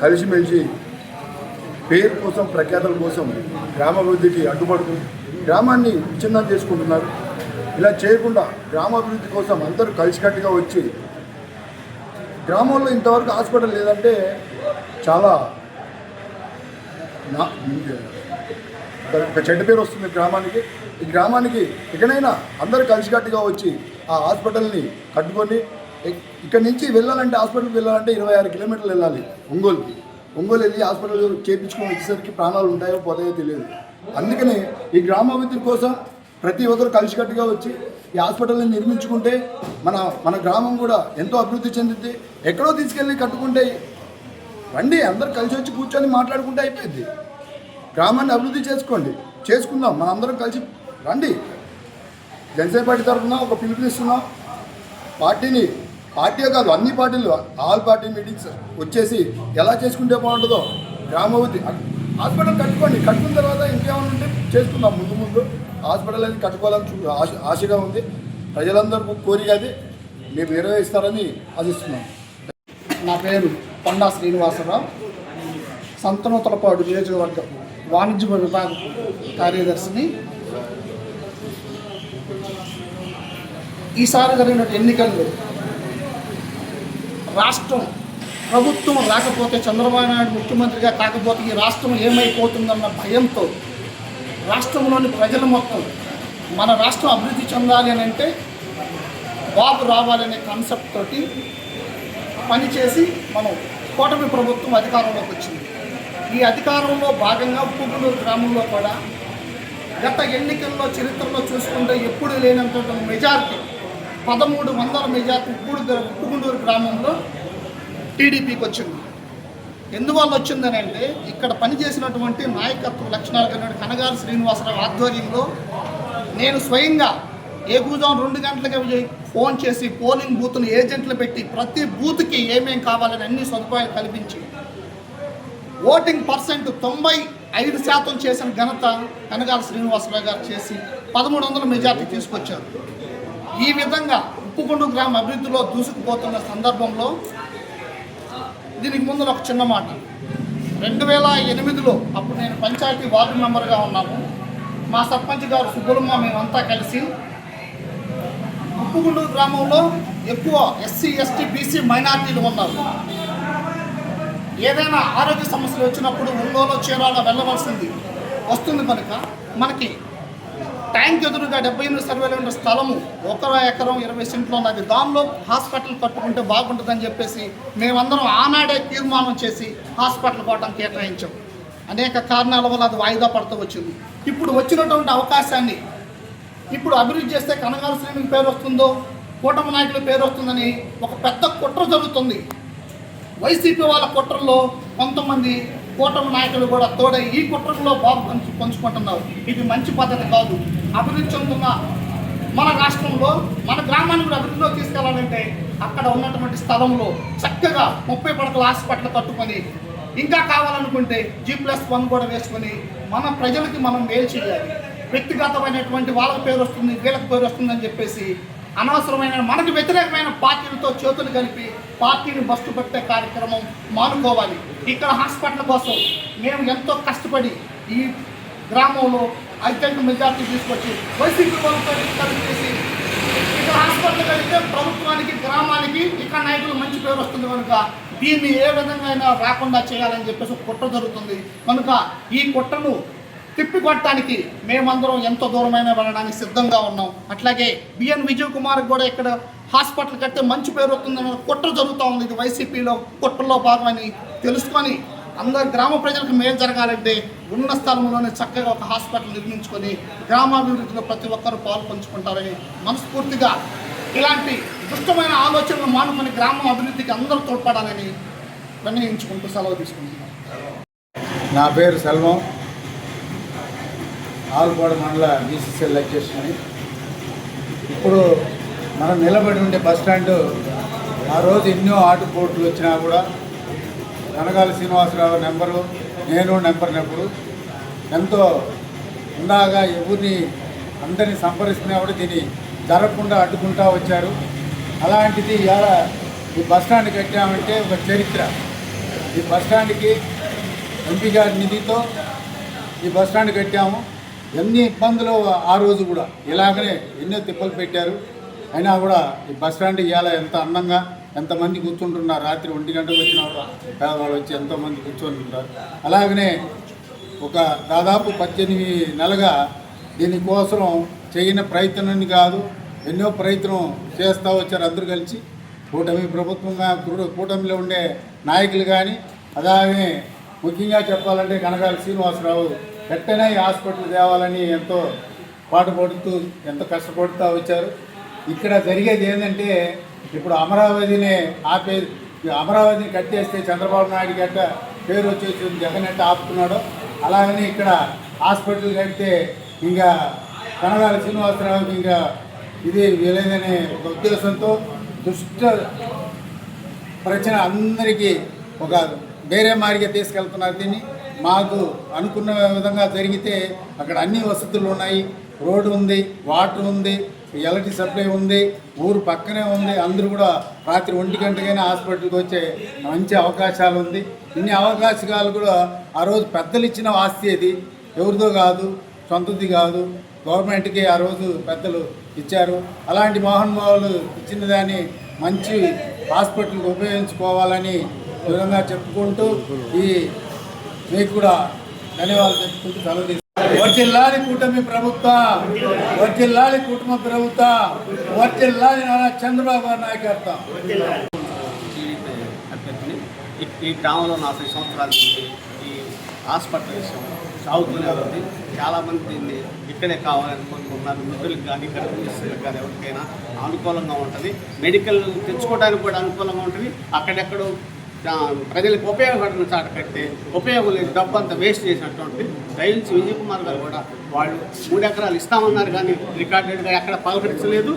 కలిసిమెలిసి పేరు కోసం, ప్రఖ్యాతల కోసం గ్రామాభివృద్ధికి అడ్డుపడుతూ గ్రామాన్ని విచ్ఛిన్నం చేసుకుంటున్నారు. ఇలా చేయకుండా గ్రామాభివృద్ధి కోసం అందరూ కలిసికట్టుగా వచ్చి, గ్రామంలో ఇంతవరకు హాస్పిటల్ లేదంటే చాలా ఒక చెడ్డ పేరు వస్తుంది గ్రామానికి. ఈ గ్రామానికి ఇకనైనా అందరూ కలిసికట్టుగా వచ్చి ఆ హాస్పిటల్ని కట్టుకొని, ఇక్కడ నుంచి వెళ్ళాలంటే, హాస్పిటల్కి వెళ్ళాలంటే 26 కిలోమీటర్లు వెళ్ళాలి ఒంగోలుకి. ఒంగోలు వెళ్ళి హాస్పిటల్ చేయించుకొని వచ్చేసరికి ప్రాణాలు ఉంటాయో పోతాయో తెలియదు. అందుకని ఈ గ్రామాభివృద్ధి కోసం ప్రతి ఒక్కరు కలిసికట్టుగా వచ్చి ఈ హాస్పిటల్ని నిర్మించుకుంటే మన గ్రామం కూడా ఎంతో అభివృద్ధి చెందుద్ది. ఎక్కడో తీసుకెళ్ళి కట్టుకుంటే రండి, అందరు కలిసి వచ్చి కూర్చొని మాట్లాడుకుంటే అయిపోయింది. గ్రామాన్ని అభివృద్ధి చేసుకుందాం, మనందరం కలిసి రండి. జనసేన పార్టీ తరఫున ఒక పిలుపునిస్తున్నాం. పార్టీ కాదు, అన్ని పార్టీలు, ఆల్ పార్టీ మీటింగ్స్ వచ్చేసి ఎలా చేసుకుంటే బాగుంటుందో గ్రామాభివృద్ధి. హాస్పిటల్ కట్టుకున్న తర్వాత ఇంకేమైనా ఉంటే చేసుకుందాం. ముందు హాస్పిటల్ అనేది కట్టుకోవాలని ఆశగా ఉంది. ప్రజలందరూ కోరిక అది మీరు నెరవేరుస్తారని ఆశిస్తున్నాం. నా పేరు కొండా శ్రీనివాసరావు, సంతనూతలపాడు నియోజకవర్గం వాణిజ్య విభాగ కార్యదర్శిని. ఈసారి జరిగిన ఎన్నికల్లో రాష్ట్రం ప్రభుత్వం రాకపోతే, చంద్రబాబు నాయుడు ముఖ్యమంత్రిగా కాకపోతే ఈ రాష్ట్రం ఏమైపోతుందన్న భయంతో రాష్ట్రంలోని ప్రజలు మొత్తం మన రాష్ట్రం అభివృద్ధి చెందాలి అని అంటే బాబు రావాలనే కాన్సెప్ట్ తోటి పనిచేసి మనం కూటమి ప్రభుత్వం అధికారంలోకి వచ్చింది. ఈ అధికారంలో భాగంగా ఉప్పుగూడూరు గ్రామంలో కూడా గత ఎన్నికల్లో చరిత్రలో చూసుకుంటే ఎప్పుడు లేనంత మెజారిటీ 1300 మెజారిటీ ఉప్పుగూడూరు గ్రామంలో టీడీపీకి వచ్చింది. ఎందువల్ల వచ్చిందని అంటే ఇక్కడ పనిచేసినటువంటి నాయకత్వ లక్షణాలు కలిగిన కనగారి శ్రీనివాసరావు ఆధ్వర్యంలో నేను స్వయంగా ఏకూజం 2 గంటలకి ఫోన్ చేసి పోలింగ్ బూత్ను ఏజెంట్లు పెట్టి ప్రతి బూత్కి ఏమేం కావాలని అన్ని సదుపాయాలు కల్పించి ఓటింగ్ పర్సెంట్ 95% చేసిన ఘనత కనగారి శ్రీనివాసరావు గారు చేసి 1300 మెజార్టీ తీసుకొచ్చారు. ఈ విధంగా ఉప్పుగూడూరు గ్రామ అభివృద్ధిలో దూసుకుపోతున్న సందర్భంలో దీనికి ముందు ఒక చిన్న మాట. 2008లో అప్పుడు నేను పంచాయతీ వార్డు మెంబర్గా ఉన్నాము. మా సర్పంచ్ గారు సుబ్బులమ్మ మేమంతా కలిసి ఉప్పుగుండూరు గ్రామంలో ఎక్కువ ఎస్సీ, ఎస్టీ, బీసీ మైనార్టీలు ఉన్నారు. ఏదైనా ఆరోగ్య సమస్యలు వచ్చినప్పుడు ఒంగోలు, చీరాల వెళ్ళవలసింది వస్తుంది కనుక మనకి ట్యాంక్ ఎదురుగా 78 సర్వేలో ఉన్న స్థలము 1 ఎకరం 20 సెంట్లు ఉన్నది. దానిలో హాస్పిటల్ కట్టుకుంటే బాగుంటుందని చెప్పేసి మేమందరం ఆనాడే తీర్మానం చేసి హాస్పిటల్ కోవటం కేటాయించాం. అనేక కారణాల వల్ల అది వాయిదా పడుతూ వచ్చింది. ఇప్పుడు వచ్చినటువంటి అవకాశాన్ని ఇప్పుడు అభివృద్ధి చేస్తే కనగాల శ్రేణికి పేరు వస్తుందో, కూటమి నాయకుల పేరు వస్తుందని ఒక పెద్ద కుట్ర జరుగుతుంది. వైసీపీ వాళ్ళ కుట్రల్లో కొంతమంది కూటమి నాయకులు కూడా తోడై ఈ కుట్రలో పంచుకుంటున్నారు. ఇది మంచి పద్ధతి కాదు. అభివృద్ధి చెందుతున్న మన రాష్ట్రంలో మన గ్రామాన్ని కూడా అభివృద్ధిలో తీసుకెళ్లాలంటే అక్కడ ఉన్నటువంటి స్థలంలో చక్కగా 30 పడకల హాస్పిటల్ కట్టుకొని, ఇంకా కావాలనుకుంటే G+1 కూడా వేసుకొని మన ప్రజలకి మనం మేలు చేయాలి. వ్యక్తిగతమైనటువంటి వాళ్ళకి పేరు వస్తుంది, వీళ్ళకి పేరు వస్తుందని చెప్పేసి అనవసరమైన మనకు వ్యతిరేకమైన పార్టీలతో చేతులు కలిపి పార్టీని బస్టు పెట్టే కార్యక్రమం మానుకోవాలి. ఇక్కడ హాస్పిటల్ కోసం మేము ఎంతో కష్టపడి ఈ గ్రామంలో అత్యంత మెజార్టీ తీసుకొచ్చి వైసీపీ వాళ్ళతో కలిపేసి ఇక్కడ హాస్పిటల్ కలిగితే ప్రభుత్వానికి, గ్రామానికి ఇక్కడ నాయకులు మంచి పేరు వస్తుంది కనుక దీన్ని ఏ విధంగా అయినా రాకుండా చేయాలని చెప్పేసి కుట్ర జరుగుతుంది. కనుక ఈ కుట్రను తిప్పికొట్టడానికి మేమందరం ఎంతో దూరమైన వెళ్ళడానికి సిద్ధంగా ఉన్నాం. అట్లాగే బిఎన్ విజయ్ కుమార్ కూడా ఇక్కడ హాస్పిటల్ కడితే మంచి పేరు వస్తుందని కుట్ర జరుగుతూ ఉంది. ఇది వైసీపీలో కుట్రలో భాగమని తెలుసుకొని అందరు గ్రామ ప్రజలకు మేలు జరగాలంటే ఉన్న స్థలంలోనే చక్కగా ఒక హాస్పిటల్ నిర్మించుకొని గ్రామాభివృద్ధిలో ప్రతి ఒక్కరూ పాల్పంచుకుంటారని మనస్ఫూర్తిగా ఇలాంటి దుష్టమైన ఆలోచనలు మానుకొని గ్రామం అభివృద్ధికి అందరూ తోడ్పడాలని నిర్ణయించుకుంటూ సెలవు తీసుకుంటున్నాం. నా పేరు సెల్వం, ఆల్పాడు మండల బీసీసీఎల్ అధ్యక్షుని. ఇప్పుడు మనం నిలబడి ఉండే బస్టాండు ఆ రోజు ఎన్నో ఆటుపోట్లు వచ్చినా కూడా కనగాల శ్రీనివాసరావు నెంబరు, నేను నెంబరు ఎంతో ఉందాగా ఎవరిని అందరినీ సంప్రదిస్తున్నా కూడా దీన్ని జరగకుండా అడ్డుకుంటూ వచ్చారు. అలాంటిది ఇవాళ ఈ బస్టాండ్ కట్టామంటే ఒక చరిత్ర. ఈ బస్టాండ్కి ఎంపీ గారి నిధితో ఈ బస్టాండ్ కట్టాము. ఎన్ని ఇబ్బందులు ఆ రోజు కూడా ఇలాగనే ఎన్నో తిప్పలు పెట్టారు. అయినా కూడా ఈ బస్టాండ్ ఇవాళ ఎంత అందంగా ఎంతమంది కూర్చుంటున్నారు. రాత్రి 1 గంటకు వచ్చినా కూడా పేదవాళ్ళు వచ్చి ఎంతోమంది కూర్చొని అలాగనే ఒక దాదాపు 18 నెలలుగా దీనికోసం చేయని ప్రయత్నం కాదు, ఎన్నో ప్రయత్నం చేస్తూ వచ్చారు అందరూ కలిసి. కూటమి ప్రభుత్వంగా కూటమిలో ఉండే నాయకులు కానీ, అలాగే ముఖ్యంగా చెప్పాలంటే కనగాల శ్రీనివాసరావు వెంటనే ఈ హాస్పిటల్ తేవాలని ఎంతో పాటుపడుతూ ఎంతో కష్టపడుతూ వచ్చారు. ఇక్కడ జరిగేది ఏంటంటే ఇప్పుడు అమరావతిని అమరావతిని కట్టేస్తే చంద్రబాబు నాయుడు గట్ట పేరు వచ్చేసి జగన్ అంటే ఆపుతున్నాడు. అలాగని ఇక్కడ హాస్పిటల్ కడితే ఇంకా కనగాల శ్రీనివాసరావుకి ఇంకా ఇది లేదనే ఒక ఉద్దేశంతో దుష్ట ప్రచన అందరికీ ఒక వేరే మారిగా తీసుకెళ్తున్నారు. దీన్ని మాకు అనుకున్న విధంగా జరిగితే అక్కడ అన్ని వసతులు ఉన్నాయి, రోడ్డు ఉంది, వాటర్ ఉంది, ఎలక్ట్రిసిటీ సప్లై ఉంది, ఊరు పక్కనే ఉంది. అందరూ కూడా రాత్రి 1 గంటకైనా హాస్పిటల్కి వచ్చే మంచి అవకాశాలు ఉంది. ఇన్ని అవకాశాలు కూడా ఆ రోజు పెద్దలు ఇచ్చిన ఆస్తి అది, ఎవరిదో కాదు, సొంతది కాదు, గవర్నమెంట్కి ఆ రోజు పెద్దలు ఇచ్చారు. అలాంటి మోహన్బాబులు ఇచ్చిన దాన్ని మంచి హాస్పిటల్కి ఉపయోగించుకోవాలని విధంగా చెప్పుకుంటూ ఈ మీకు కూడా ధన్యవాదాలు చెప్పుకుంటూ సెలవు తీసుకుంటాం. వర్ధిల్లాలి కూటమి ప్రభుత్వం, వర్ధిల్లాలి కుటుంబ ప్రభుత్వం, వర్ధిల్లాలి నారా చంద్రబాబు గారి నాయకత్వం. ఈ గ్రామంలో 40 సంవత్సరాల నుంచి ఈ హాస్పిటల్ విషయం సాగుతూనే ఉంది. చాలామంది దీన్ని ఇక్కడే కావాలని కోరుకుంటున్నారు. వృద్ధులకు కానీ గర్భిణీలకు కానీ ఎవరికైనా అనుకూలంగా ఉంటుంది. మెడికల్ తెచ్చుకోవడానికి కూడా అనుకూలంగా ఉంటుంది. అక్కడెక్కడో ప్రజలకు ఉపయోగపడిన చాట కడితే ఉపయోగం లేదు, డబ్బు అంతా వేస్ట్ చేసినటువంటి రైల్స్ విజయ్ కుమార్ గారు కూడా వాళ్ళు 3 ఎకరాలు ఇస్తామన్నారు కానీ రికార్డెడ్గా ఎక్కడ పలకరించలేదు.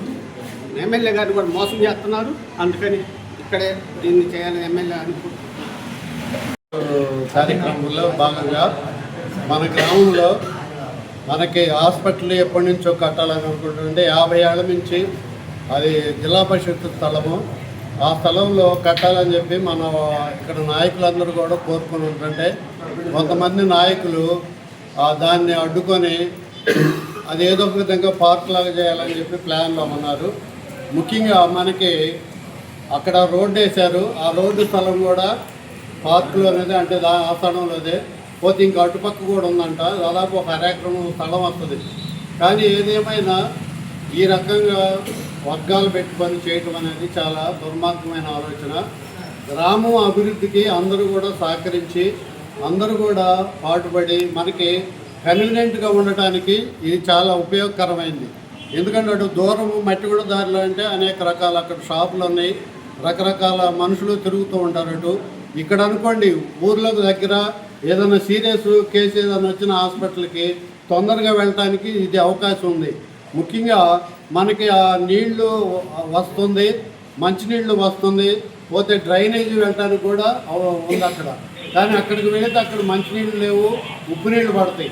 ఎమ్మెల్యే గారిని కూడా మోసం చేస్తున్నారు. అందుకని ఇక్కడే దీన్ని చేయాలని ఎమ్మెల్యే అనుకుంటున్నారు. కార్యక్రమంలో భాగంగా మన గ్రామంలో మనకి హాస్పిటల్ ఎప్పటి నుంచో కట్టాలని అనుకుంటుంటే 50 ఏళ్ళ నుంచి అది జిల్లా పరిషత్ స్థలము. ఆ స్థలంలో కట్టాలని చెప్పి మన ఇక్కడ నాయకులందరూ కూడా కోరుకుని ఉంటుంటే కొంతమంది నాయకులు దాన్ని అడ్డుకొని అది ఏదో ఒక విధంగా పార్క్ లాగా చేయాలని చెప్పి ప్లాన్లో ఉన్నారు. ముఖ్యంగా మనకి అక్కడ రోడ్డు వేశారు, ఆ రోడ్డు స్థలం కూడా పార్కులోనేది, అంటే ఆ స్థలంలోదే. పోతే ఇంకా అటుపక్క కూడా ఉందంట, దాదాపు ఒక అరెకరం స్థలం వస్తుంది. కానీ ఏదేమైనా ఈ రకంగా వర్గాలు పెట్టుకొని చేయటం అనేది చాలా దుర్మార్గమైన ఆలోచన. గ్రామం అభివృద్ధికి అందరూ కూడా సహకరించి అందరూ కూడా పాటుపడి మనకి కన్వీనియంట్గా ఉండటానికి ఇది చాలా ఉపయోగకరమైంది. ఎందుకంటే అటు దూరం మట్టిగూడ దారిలో అంటే అనేక రకాల అక్కడ షాపులు ఉన్నాయి, రకరకాల మనుషులు తిరుగుతూ ఉంటారు. అటు ఇక్కడ అనుకోండి ఊర్లకు దగ్గర ఏదైనా సీరియస్ కేసు ఏదైనా వచ్చిన హాస్పిటల్కి తొందరగా వెళ్ళటానికి ఇది అవకాశం ఉంది. ముఖ్యంగా మనకి ఆ నీళ్లు వస్తుంది, మంచినీళ్ళు వస్తుంది, పోతే డ్రైనేజీ వెళ్ళటానికి కూడా ఉంది అక్కడ. కానీ అక్కడికి వెళితే అక్కడ మంచినీళ్ళు లేవు, ఉప్పు నీళ్ళు పడతాయి.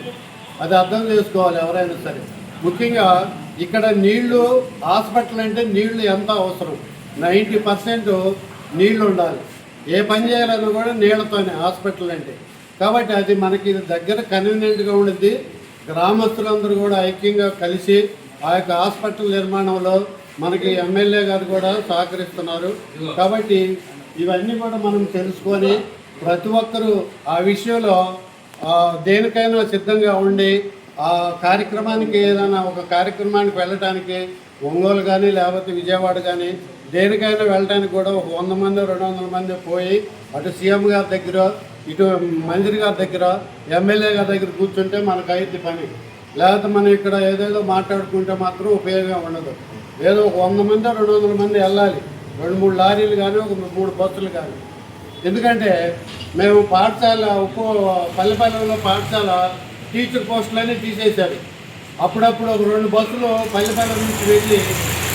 అది అర్థం చేసుకోవాలి ఎవరైనా సరే. ముఖ్యంగా ఇక్కడ నీళ్లు హాస్పిటల్ అంటే నీళ్లు ఎంత అవసరం, 90% నీళ్లు ఉండాలి. ఏ పని చేయాలన్నా కూడా నీళ్లతోనే హాస్పిటల్ అంటే. కాబట్టి అది మనకి దగ్గర కన్వీనియంట్గా ఉండిద్ది. గ్రామస్తులందరూ కూడా ఐక్యంగా కలిసి ఆ యొక్క హాస్పిటల్ నిర్మాణంలో మనకి ఎమ్మెల్యే గారు కూడా సహకరిస్తున్నారు. కాబట్టి ఇవన్నీ కూడా మనం తెలుసుకొని ప్రతి ఒక్కరూ ఆ విషయంలో దేనికైనా సిద్ధంగా ఉండి ఆ కార్యక్రమానికి ఏదైనా ఒక కార్యక్రమానికి వెళ్ళటానికి ఒంగోలు కానీ లేకపోతే విజయవాడ కానీ దేనికైనా వెళ్ళడానికి కూడా ఒక 100 మంది 200 మంది పోయి అటు సీఎం గారి దగ్గర ఇటు మంత్రి గారి దగ్గర ఎమ్మెల్యే గారి దగ్గర కూర్చుంటే మనకు అయింది పని. లేకపోతే మనం ఇక్కడ ఏదేదో మాట్లాడుకుంటే మాత్రం ఉపయోగం ఉండదు. ఏదో ఒక 100 మంది 200 మంది వెళ్ళాలి, 2-3 లారీలు కానీ ఒక 3 బస్సులు కానీ. ఎందుకంటే మేము పాఠశాల పల్లెపల్లెలో పాఠశాల టీచర్ పోస్టులన్నీ తీసేశారు. అప్పుడప్పుడు ఒక 2 బస్సులు పల్లెపల్లె నుంచి వెళ్ళి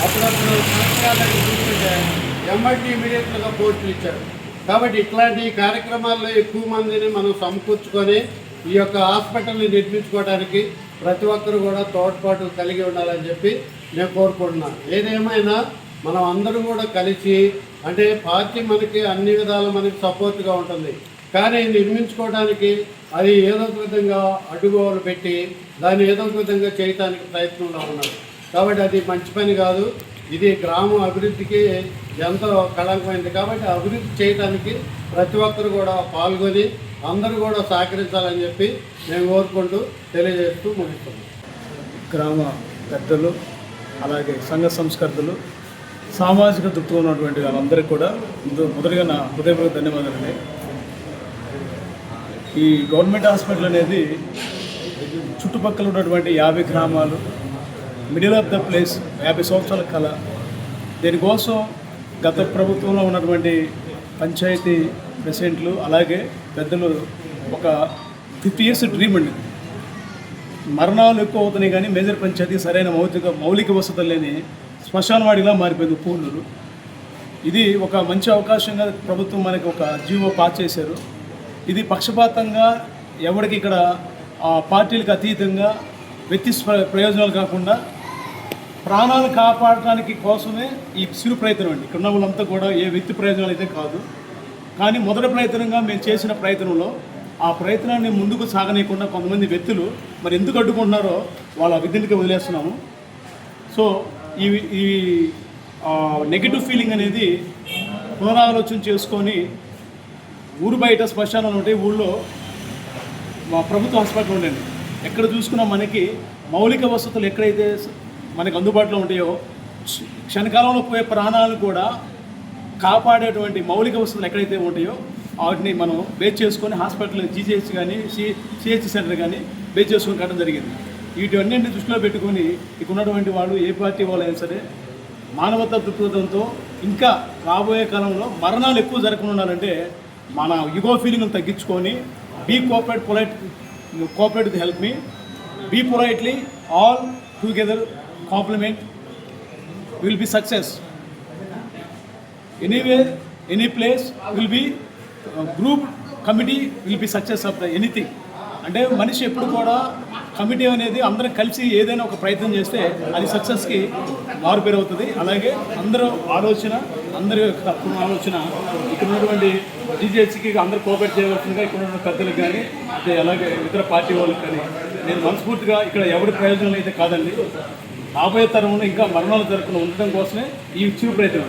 అప్పుడప్పుడు పాఠశాలకు చూస్తుంటే ఎంఐటీ ఇమీడియట్గా పోస్టులు ఇచ్చారు. కాబట్టి ఇట్లాంటి కార్యక్రమాల్లో ఎక్కువ మందిని మనం సమకూర్చుకొని ఈ యొక్క హాస్పిటల్ని నిర్మించుకోవడానికి ప్రతి ఒక్కరు కూడా తోడ్పాటు కలిగి ఉండాలని చెప్పి నేను కోరుకుంటున్నాను. ఏదేమైనా మనం అందరూ కూడా కలిసి, అంటే పార్టీ మనకి అన్ని విధాలు మనకి సపోర్ట్గా ఉంటుంది, కానీ నిర్మించుకోవడానికి అది ఏదో ఒక విధంగా అడ్డుగోలు పెట్టి దాన్ని ఏదో ఒక విధంగా చేయడానికి ప్రయత్నంలో ఉన్నారు. కాబట్టి అది మంచి పని కాదు. ఇది గ్రామం అభివృద్ధికి ఎంతో కళంకమైంది. కాబట్టి అభివృద్ధి చేయడానికి ప్రతి ఒక్కరు కూడా పాల్గొని అందరూ కూడా సహకరించాలని చెప్పి నేను కోరుకుంటూ తెలియజేస్తూ ముగిస్తున్నాను. గ్రామ పెద్దలు, అలాగే సంఘ సంస్కర్తలు, సామాజిక దృక్పథం ఉన్నటువంటి వాళ్ళందరికీ కూడా మొదటిగా నా హృదయపూర్వక ధన్యవాదాలండి. ఈ గవర్నమెంట్ హాస్పిటల్ అనేది చుట్టుపక్కల ఉన్నటువంటి 50 గ్రామాలు, మిడిల్ ఆఫ్ ద ప్లేస్, 50 సంవత్సరాల కళ. దీనికోసం గత ప్రభుత్వంలో ఉన్నటువంటి పంచాయతీ ప్రెసిడెంట్లు అలాగే పెద్దలు ఒక 50 years డ్రీమ్ అండి. మరణాలు ఎక్కువ అవుతున్నాయి కానీ మేజర్ పంచాయతీ సరైన మౌలిక వసతులు లేని శ్మశానవాడిలా మారిపోయింది పూర్ణులు. ఇది ఒక మంచి అవకాశంగా ప్రభుత్వం మనకి ఒక జీవో పాస్ చేశారు. ఇది పక్షపాతంగా ఎవరికి ఇక్కడ పార్టీలకు అతీతంగా వ్యక్తి ప్రయోజనాలు కాకుండా ప్రాణాలు కాపాడటానికి కోసమే ఈ సిరు ప్రయత్నం అండి. ఇక్కడ ఉన్న వాళ్ళంతా కూడా ఏ వ్యక్తి ప్రయోజనాలు అయితే కాదు. కానీ మొదటి ప్రయత్నంగా మేము చేసిన ప్రయత్నంలో ఆ ప్రయత్నాన్ని ముందుకు సాగనీయకుండా కొంతమంది వ్యక్తులు మరి ఎందుకు అడ్డుకుంటున్నారో వాళ్ళ విధులకి వదిలేస్తున్నాము. సో ఈ నెగిటివ్ ఫీలింగ్ అనేది పునరాలోచన చేసుకొని ఊరు బయట శ్మశానాలు ఉంటాయి, ఊళ్ళో మా ప్రభుత్వ హాస్పిటల్ ఉండండి. ఎక్కడ చూసుకున్నా మనకి మౌలిక వసతులు ఎక్కడైతే మనకు అందుబాటులో ఉంటాయో క్షణకాలంలో పోయే ప్రాణాలను కూడా కాపాడేటువంటి మౌలిక వసతులు ఎక్కడైతే ఉంటాయో వాటిని మనం బేస్ చేసుకొని హాస్పిటల్ జీజీహెచ్ కానీ సిహెచ్ సెంటర్ కానీ బేస్ చేసుకొని కట్టడం జరిగింది. వీటన్నింటినీ దృష్టిలో పెట్టుకొని ఇక్కడ ఉన్నటువంటి వాళ్ళు ఏ పార్టీ వాళ్ళు అయినా సరే మానవతా దృక్పథంతో ఇంకా రాబోయే కాలంలో మరణాలు ఎక్కువ జరగకుండా ఉండాలంటే మన యుగో ఫీలింగ్ను తగ్గించుకొని be cooperate with help me, be politely, all together compliment, will be success. Anywhere, any place will be group committee will be success of the anything. అంటే మనిషి ఎప్పుడు కూడా కమిటీ అనేది అందరం కలిసి ఏదైనా ఒక ప్రయత్నం చేస్తే అది సక్సెస్కి మారుపేరు అవుతుంది. అలాగే అందరూ ఆలోచన అందరి తరఫున ఆలోచన ఇక్కడ ఉన్నటువంటి జీజేసీకి అందరూ కోఆపరేట్ చేయవలసిందిగా ఇక్కడ ఉన్న పెద్దలకు కానీ అదే అలాగే ఇతర పార్టీ వాళ్ళకి కానీ నేను మనస్ఫూర్తిగా ఇక్కడ ఎవరి ప్రయోజనం అయితే కాదండి, రాబోయే తరంలో ఇంకా మరణాలు జరగకుండా ఉండడం కోసమే ఈ చిరు ప్రయత్నం.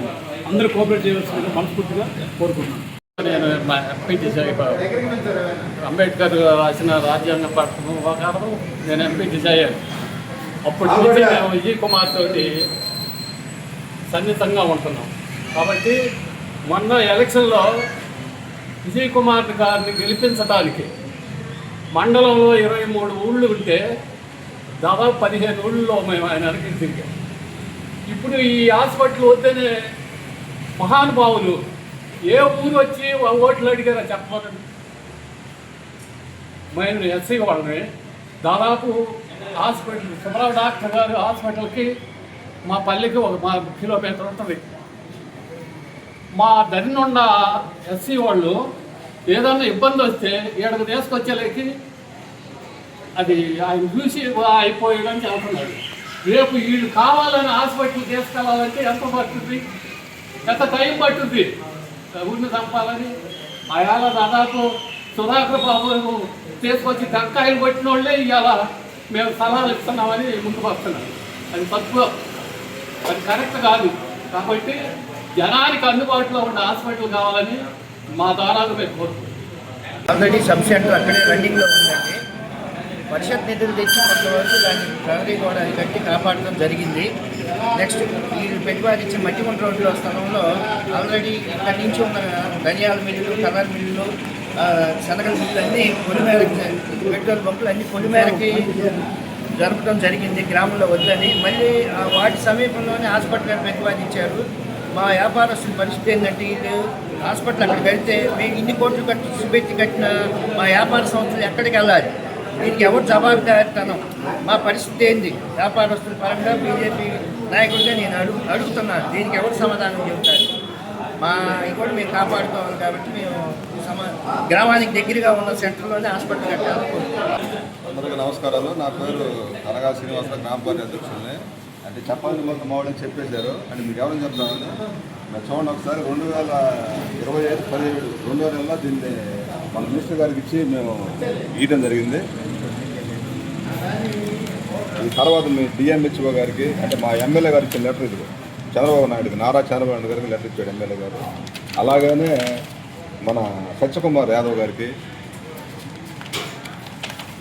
అందరూ కోఆపరేట్ చేయవలసిందిగా మనస్ఫూర్తిగా కోరుకుంటున్నాను. నేను మా ఎంపీటీ అంబేద్కర్ రాసిన రాజ్యాంగ పట్టణం ప్రకారం నేను ఎంపీటీ అయ్యాను. అప్పటి నుంచి మేము విజయ్ కుమార్ తోటి సన్నిహితంగా ఉంటున్నాం. కాబట్టి మొన్న ఎలక్షన్లో విజయ్ కుమార్ గారిని గెలిపించడానికి మండలంలో 23 ఊళ్ళు ఉంటే దాదాపు 15 ఊళ్ళలో మేము ఆయన వెనక్కి తిరిగాం. ఇప్పుడు ఈ హాస్పిటల్ వద్దనే మహానుభావులు ఏ ఊరు వచ్చి ఓట్లు అడిగారో చెప్పమనండి. మేము ఎస్సీ వాళ్ళని దాదాపు హాస్పిటల్ సుబ్రావ్ డాక్టర్ గారు హాస్పిటల్కి మా పల్లెకి 1 కిలోమీటర్ ఉంటుంది. మా దరినున్న ఎస్సీ వాళ్ళు ఏదన్నా ఇబ్బంది వస్తే ఈడకు తీసుకొచ్చేలేకి అది ఆయన చూసి అయిపోయాడని చెబుతున్నాడు. రేపు వీళ్ళు కావాలని హాస్పిటల్ తీసుకెళ్ళాలంటే ఎంత పడుతుంది, ఎంత టైం పట్టుద్ది ఊరిని చంపాలని. అయాల దాదాపు సుధాకర్ బాబు తీసుకొచ్చి టెంకాయలు కొట్టిన వాళ్ళే ఇవాళ మేము సలహాలు ఇస్తున్నామని ముందుకు వస్తున్నాం. అది తక్కువ, అది కరెక్ట్ కాదు. కాబట్టి జనానికి అందుబాటులో ఉన్న హాస్పిటల్ కావాలని మా ద్వారా మేము కోరుకుంటున్నాం. ఆల్రెడీ సబ్ సెంటర్ అక్కడే రన్నింగ్లో ఉందండి. పరిషత్ నిధులు తెచ్చి కొంతవరకు దాన్ని ప్రగతి కూడా అది కట్టి కాపాడడం జరిగింది. నెక్స్ట్ వీళ్ళు ప్రతిపాదించిన మట్టిగుంట రోడ్లో స్థలంలో ఆల్రెడీ ఇక్కడి నుంచి ఉన్న ధనియాల మిల్లులు, కలర్ మిల్లులు, శనగల మిల్లులు అన్నీ పొలిమేరకి, పెట్రోల్ బంకులు అన్నీ పొలిమేరకి జరపడం జరిగింది గ్రామంలో వద్దని. మళ్ళీ వాటి సమీపంలోనే హాస్పిటల్ ప్రతిపాదించారు. మా వ్యాపారస్తుల పరిస్థితి ఏంటంటే వీళ్ళు హాస్పిటల్ అక్కడికి వెళ్తే మేము ఇన్ని కోట్లు పెట్టి కట్టిన మా వ్యాపార సంస్థలు ఎక్కడికి వెళ్ళాలి, దీనికి ఎవరు జవాబుదారితనం, మా పరిస్థితి ఏంది వ్యాపారస్తుల పరంగా బీజేపీ నాయకుడిగా నేను అడుగుతున్నాను. దీనికి ఎవరు సమాధానం చెబుతారు? మా ఇది కూడా మేము కాపాడుకోవాలి. కాబట్టి మేము గ్రామానికి దగ్గరగా ఉన్న సెంటర్లోనే హాస్పిటల్ కట్టాలనుకుంటున్నాం. అందరికీ నమస్కారాలు. నా పేరు అనగా శ్రీనివాసరావు, గ్రామ పార్టీ అధ్యక్షుడిని. అంటే చెప్పాలని మొత్తం మావాళ్ళని చెప్పేశారు. అంటే మీకు ఎవరైనా చెప్తామని మీరు చూడండి ఒకసారి 2025-17 2వ నెలలో దీన్ని మన మినిస్టర్ గారికి ఇచ్చి మేము ఇవ్వడం జరిగింది. ఈ తర్వాత మీ డిఎంహెచ్ఓ గారికి అంటే మా ఎమ్మెల్యే గారికి ఇచ్చిన లెటర్ ఇది చంద్రబాబు నాయుడుకి, నారా చంద్రబాబు నాయుడు గారికి లెటర్ ఇచ్చాడు ఎమ్మెల్యే గారు. అలాగనే మన సత్యకుమార్ యాదవ్ గారికి,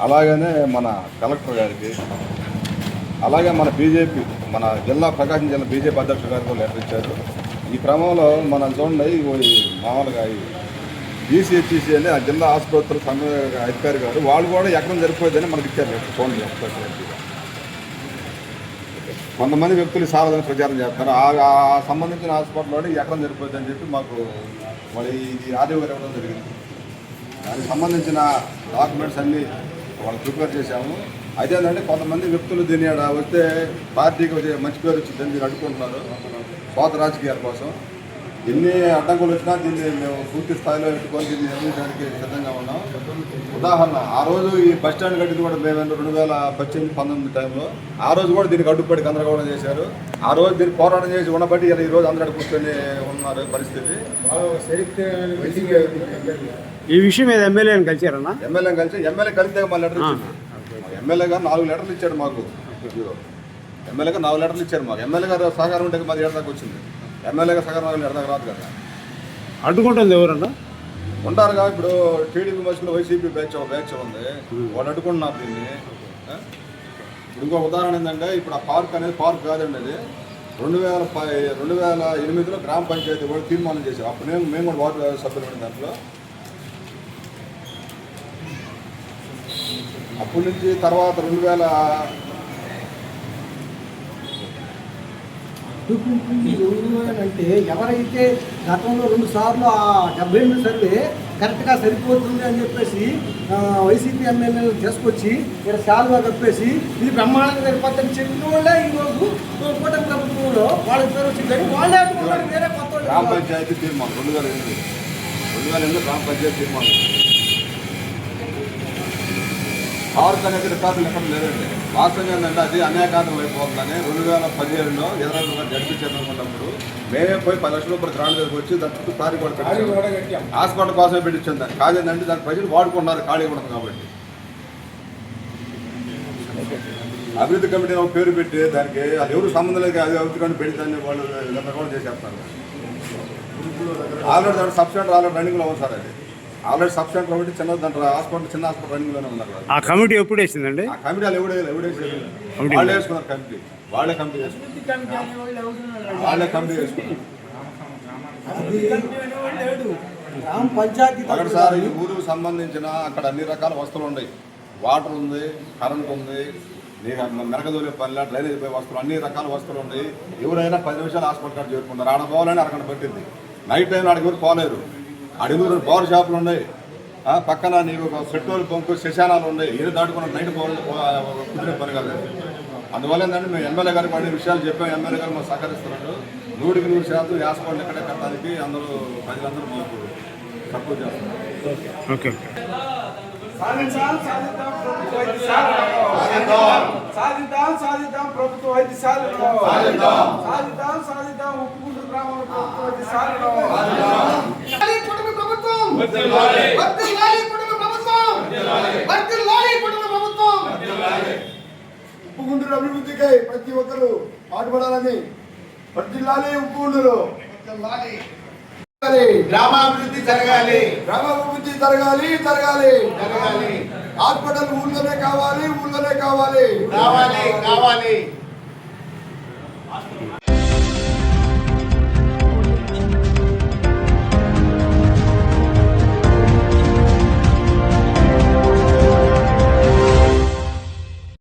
అలాగనే మన కలెక్టర్ గారికి, అలాగే మన బీజేపీ మన ప్రకాశం జిల్లా బీజేపీ అధ్యక్షుడు గారికి లెటర్ ఇచ్చారు. ఈ క్రమంలో మనం చూడండి మామూలుగా ఈసీహెచ్సి అని ఆ జిల్లా ఆసుపత్రుల సమయ అధికారి గారు వాళ్ళు కూడా ఎక్కడ జరిగిపోయిందని మనకి ఇచ్చారు లెటర్. చూడండి కొంతమంది వ్యక్తులు సారథని ప్రచారం చేస్తారు. ఆ సంబంధించిన హాస్పిటల్లో ఎక్కడ జరిగిపోయిందని చెప్పి మాకు మరి ఇది ఆర్డీఓ గారు ఇవ్వడం జరిగింది. దానికి సంబంధించిన డాక్యుమెంట్స్ అన్నీ వాళ్ళు ప్రిపేర్ చేశాము. అయితే ఏంటంటే కొంతమంది వ్యక్తులు దీన్ని వస్తే పార్టీకి మంచి పేరు వచ్చిందని మీరు అడ్డుకుంటున్నారు స్వాత రాజకీయాల కోసం. ఎన్ని అడ్డంకులు వచ్చినా దీన్ని మేము పూర్తి స్థాయిలో ఎత్తుకొని దీన్ని నిర్వహించడానికి సిద్ధంగా ఉన్నాం. ఉదాహరణ ఆ రోజు ఈ బస్ స్టాండ్ కట్టింది కూడా మేము 2018-19 టైంలో ఆ రోజు కూడా దీనికి అడ్డుపడి గందరగోళం చేశారు. ఆ రోజు దీన్ని పోరాటం చేసి ఉండబట్టి ఈ రోజు అందరూ కూర్చొని ఉన్నారు పరిస్థితి. ఈ విషయం మీద ఎమ్మెల్యేని కలిసారన్నా? ఎమ్మెల్యే కలిస్తే మా లెటర్ ఇచ్చింది. ఎమ్మెల్యే గారు 4 లెటర్లు ఇచ్చాడు మాకు. ఎమ్మెల్యే గారు 4 లెటర్లు ఇచ్చారు మాకు. ఎమ్మెల్యే గారు సహకారం ఉంటే మాది 7 దాకా వచ్చింది. ఎమ్మెల్యే గారు సహకారం 7 దాకా రాదు కదా. అడ్డుకుంటుంది ఎవరన్నా? ఉంటారుగా. ఇప్పుడు టీడీపీ మధ్యలో వైసీపీ బ్యాచ్ ఉంది, వాళ్ళు అడ్డుకుంటున్నారు దీన్ని. ఇంకో ఉదాహరణ ఏంటంటే ఇప్పుడు ఆ పార్క్ అనేది పార్క్ కాదండి. అది 2008లో గ్రామ పంచాయతీ కూడా తీర్మానం చేశారు. అప్పుడు మేము కూడా వార్డు సభ్యులు దాంట్లో. అప్పటి నుంచి తర్వాత 2000 అంటే ఎవరైతే గతంలో 2 సార్లు ఆ 78 సర్వే కరెక్ట్గా సరిపోతుంది అని చెప్పేసి వైసీపీ ఎమ్మెల్యేలు తీసుకొచ్చి ఇక్కడ శాలువా కప్పేసి ఇది బ్రహ్మాండంగా సరిపోతుందని చెప్పిన వాళ్ళే ఈరోజు కూటమి ప్రభుత్వంలో వాళ్ళకి పేరు వచ్చింది. కానీ వాళ్ళే వేరే కొత్త గ్రామ పంచాయతీ తీర్మానం 2008 గ్రామ పంచాయతీ తీర్మానం. పార్క్ అనేది రికార్డులు ఎక్కడ లేదండి. వాస్తవంగా ఏంటంటే అది అనేకాంతం అయిపోతుందని 2017లో 20 జడ్పీ చేరుకున్నప్పుడు మేమే పోయి 10 లక్షల రూపాయలు గ్రాండ్ దగ్గరికి వచ్చి దాని చుట్టూ కారీ కూడా పెట్టాం. హాస్పిటల్ కోసమే పెట్టించాం దాన్ని. కాదేంటంటే దాని ప్రజలు వాడుకున్నారు ఖాళీ ఉండదు కాబట్టి. అభివృద్ధి కమిటీ ఒక పేరు పెట్టి దానికి అది ఎవరు సంబంధం లేదు, అది అభివృద్ధి కమిటీ పెట్టి దాన్ని వాళ్ళు కూడా చేసేస్తారు. ఆల్రెడీ దాంట్లో సబ్ సెంటర్ ఆల్రెడీ రన్నింగ్లో ఉంది సార్. అది ఆల్రెడీ సబ్ సెంటర్ ఒకటి చిన్న దాంట్లో హాస్పిటల్ చిన్న హాస్పిటల్ రన్నింగ్లోనే ఉన్నారు. ఆ కమిటీ ఎప్పుడు వేసిందండి? ఆ కమిటీ వాళ్ళు ఎవడేసేది వాళ్ళే వేసుకున్నారు. కమిటీ వాళ్ళే కమిటీ వేసుకున్నారు. వాళ్ళే కమిటీ వేసుకున్నారు. అక్కడ సార్ ఈ ఊరుకు సంబంధించిన అక్కడ అన్ని రకాల వస్తువులు ఉన్నాయి. వాటర్ ఉంది, కరెంట్ ఉంది, మెరకదోలే పల్లె డ్రైనేజ్ పోయే వస్తువులు, అన్ని రకాల వస్తువులు ఉన్నాయి. ఎవరైనా 10 నిమిషాలు హాస్పిటల్ కాడ చేరుకుంటారు. ఆడ పోవాలని అరగంట పట్టింది. నైట్ టైం ఆడికి ఎవరు పోలేరు. అడుగురు పవర్ షాపులు ఉన్నాయి, పక్కన నీకు పెట్రోల్ బంకు శ్మశానాలు ఉన్నాయి. ఏదో దాటుకున్న నైట్ కుదిరే పని కాదు. అందువల్ల ఏంటంటే మేము ఎమ్మెల్యే గారికి అన్ని విషయాలు చెప్పాం. ఎమ్మెల్యే గారు మాకు సహకరిస్తున్నారు. 100% ఈ హాస్పిటల్ ఎక్కడే కట్టడానికి అందరూ ప్రజలందరూ మాకు సపోర్ట్ చేస్తున్నారు. ఓకే. సాధిద్దాం ప్రభుత్వ వైద్యశాలను. సాధిద్దాం ఉప్పుగుంటూరు గ్రామంలో ప్రభుత్వ వైద్యశాలను. ఉప్పుగుంటూరు అభివృద్ధికై ప్రతి ఒక్కరూ పాటుపడాలని. వర్ధిల్లాలి ఉప్పుగుంటూరు. గ్రామాభివృద్ధి జరగాలి. గ్రామాభివృద్ధి జరగాలి. హాస్పిటల్ ఊళ్ళోనే కావాలి. కావాలి.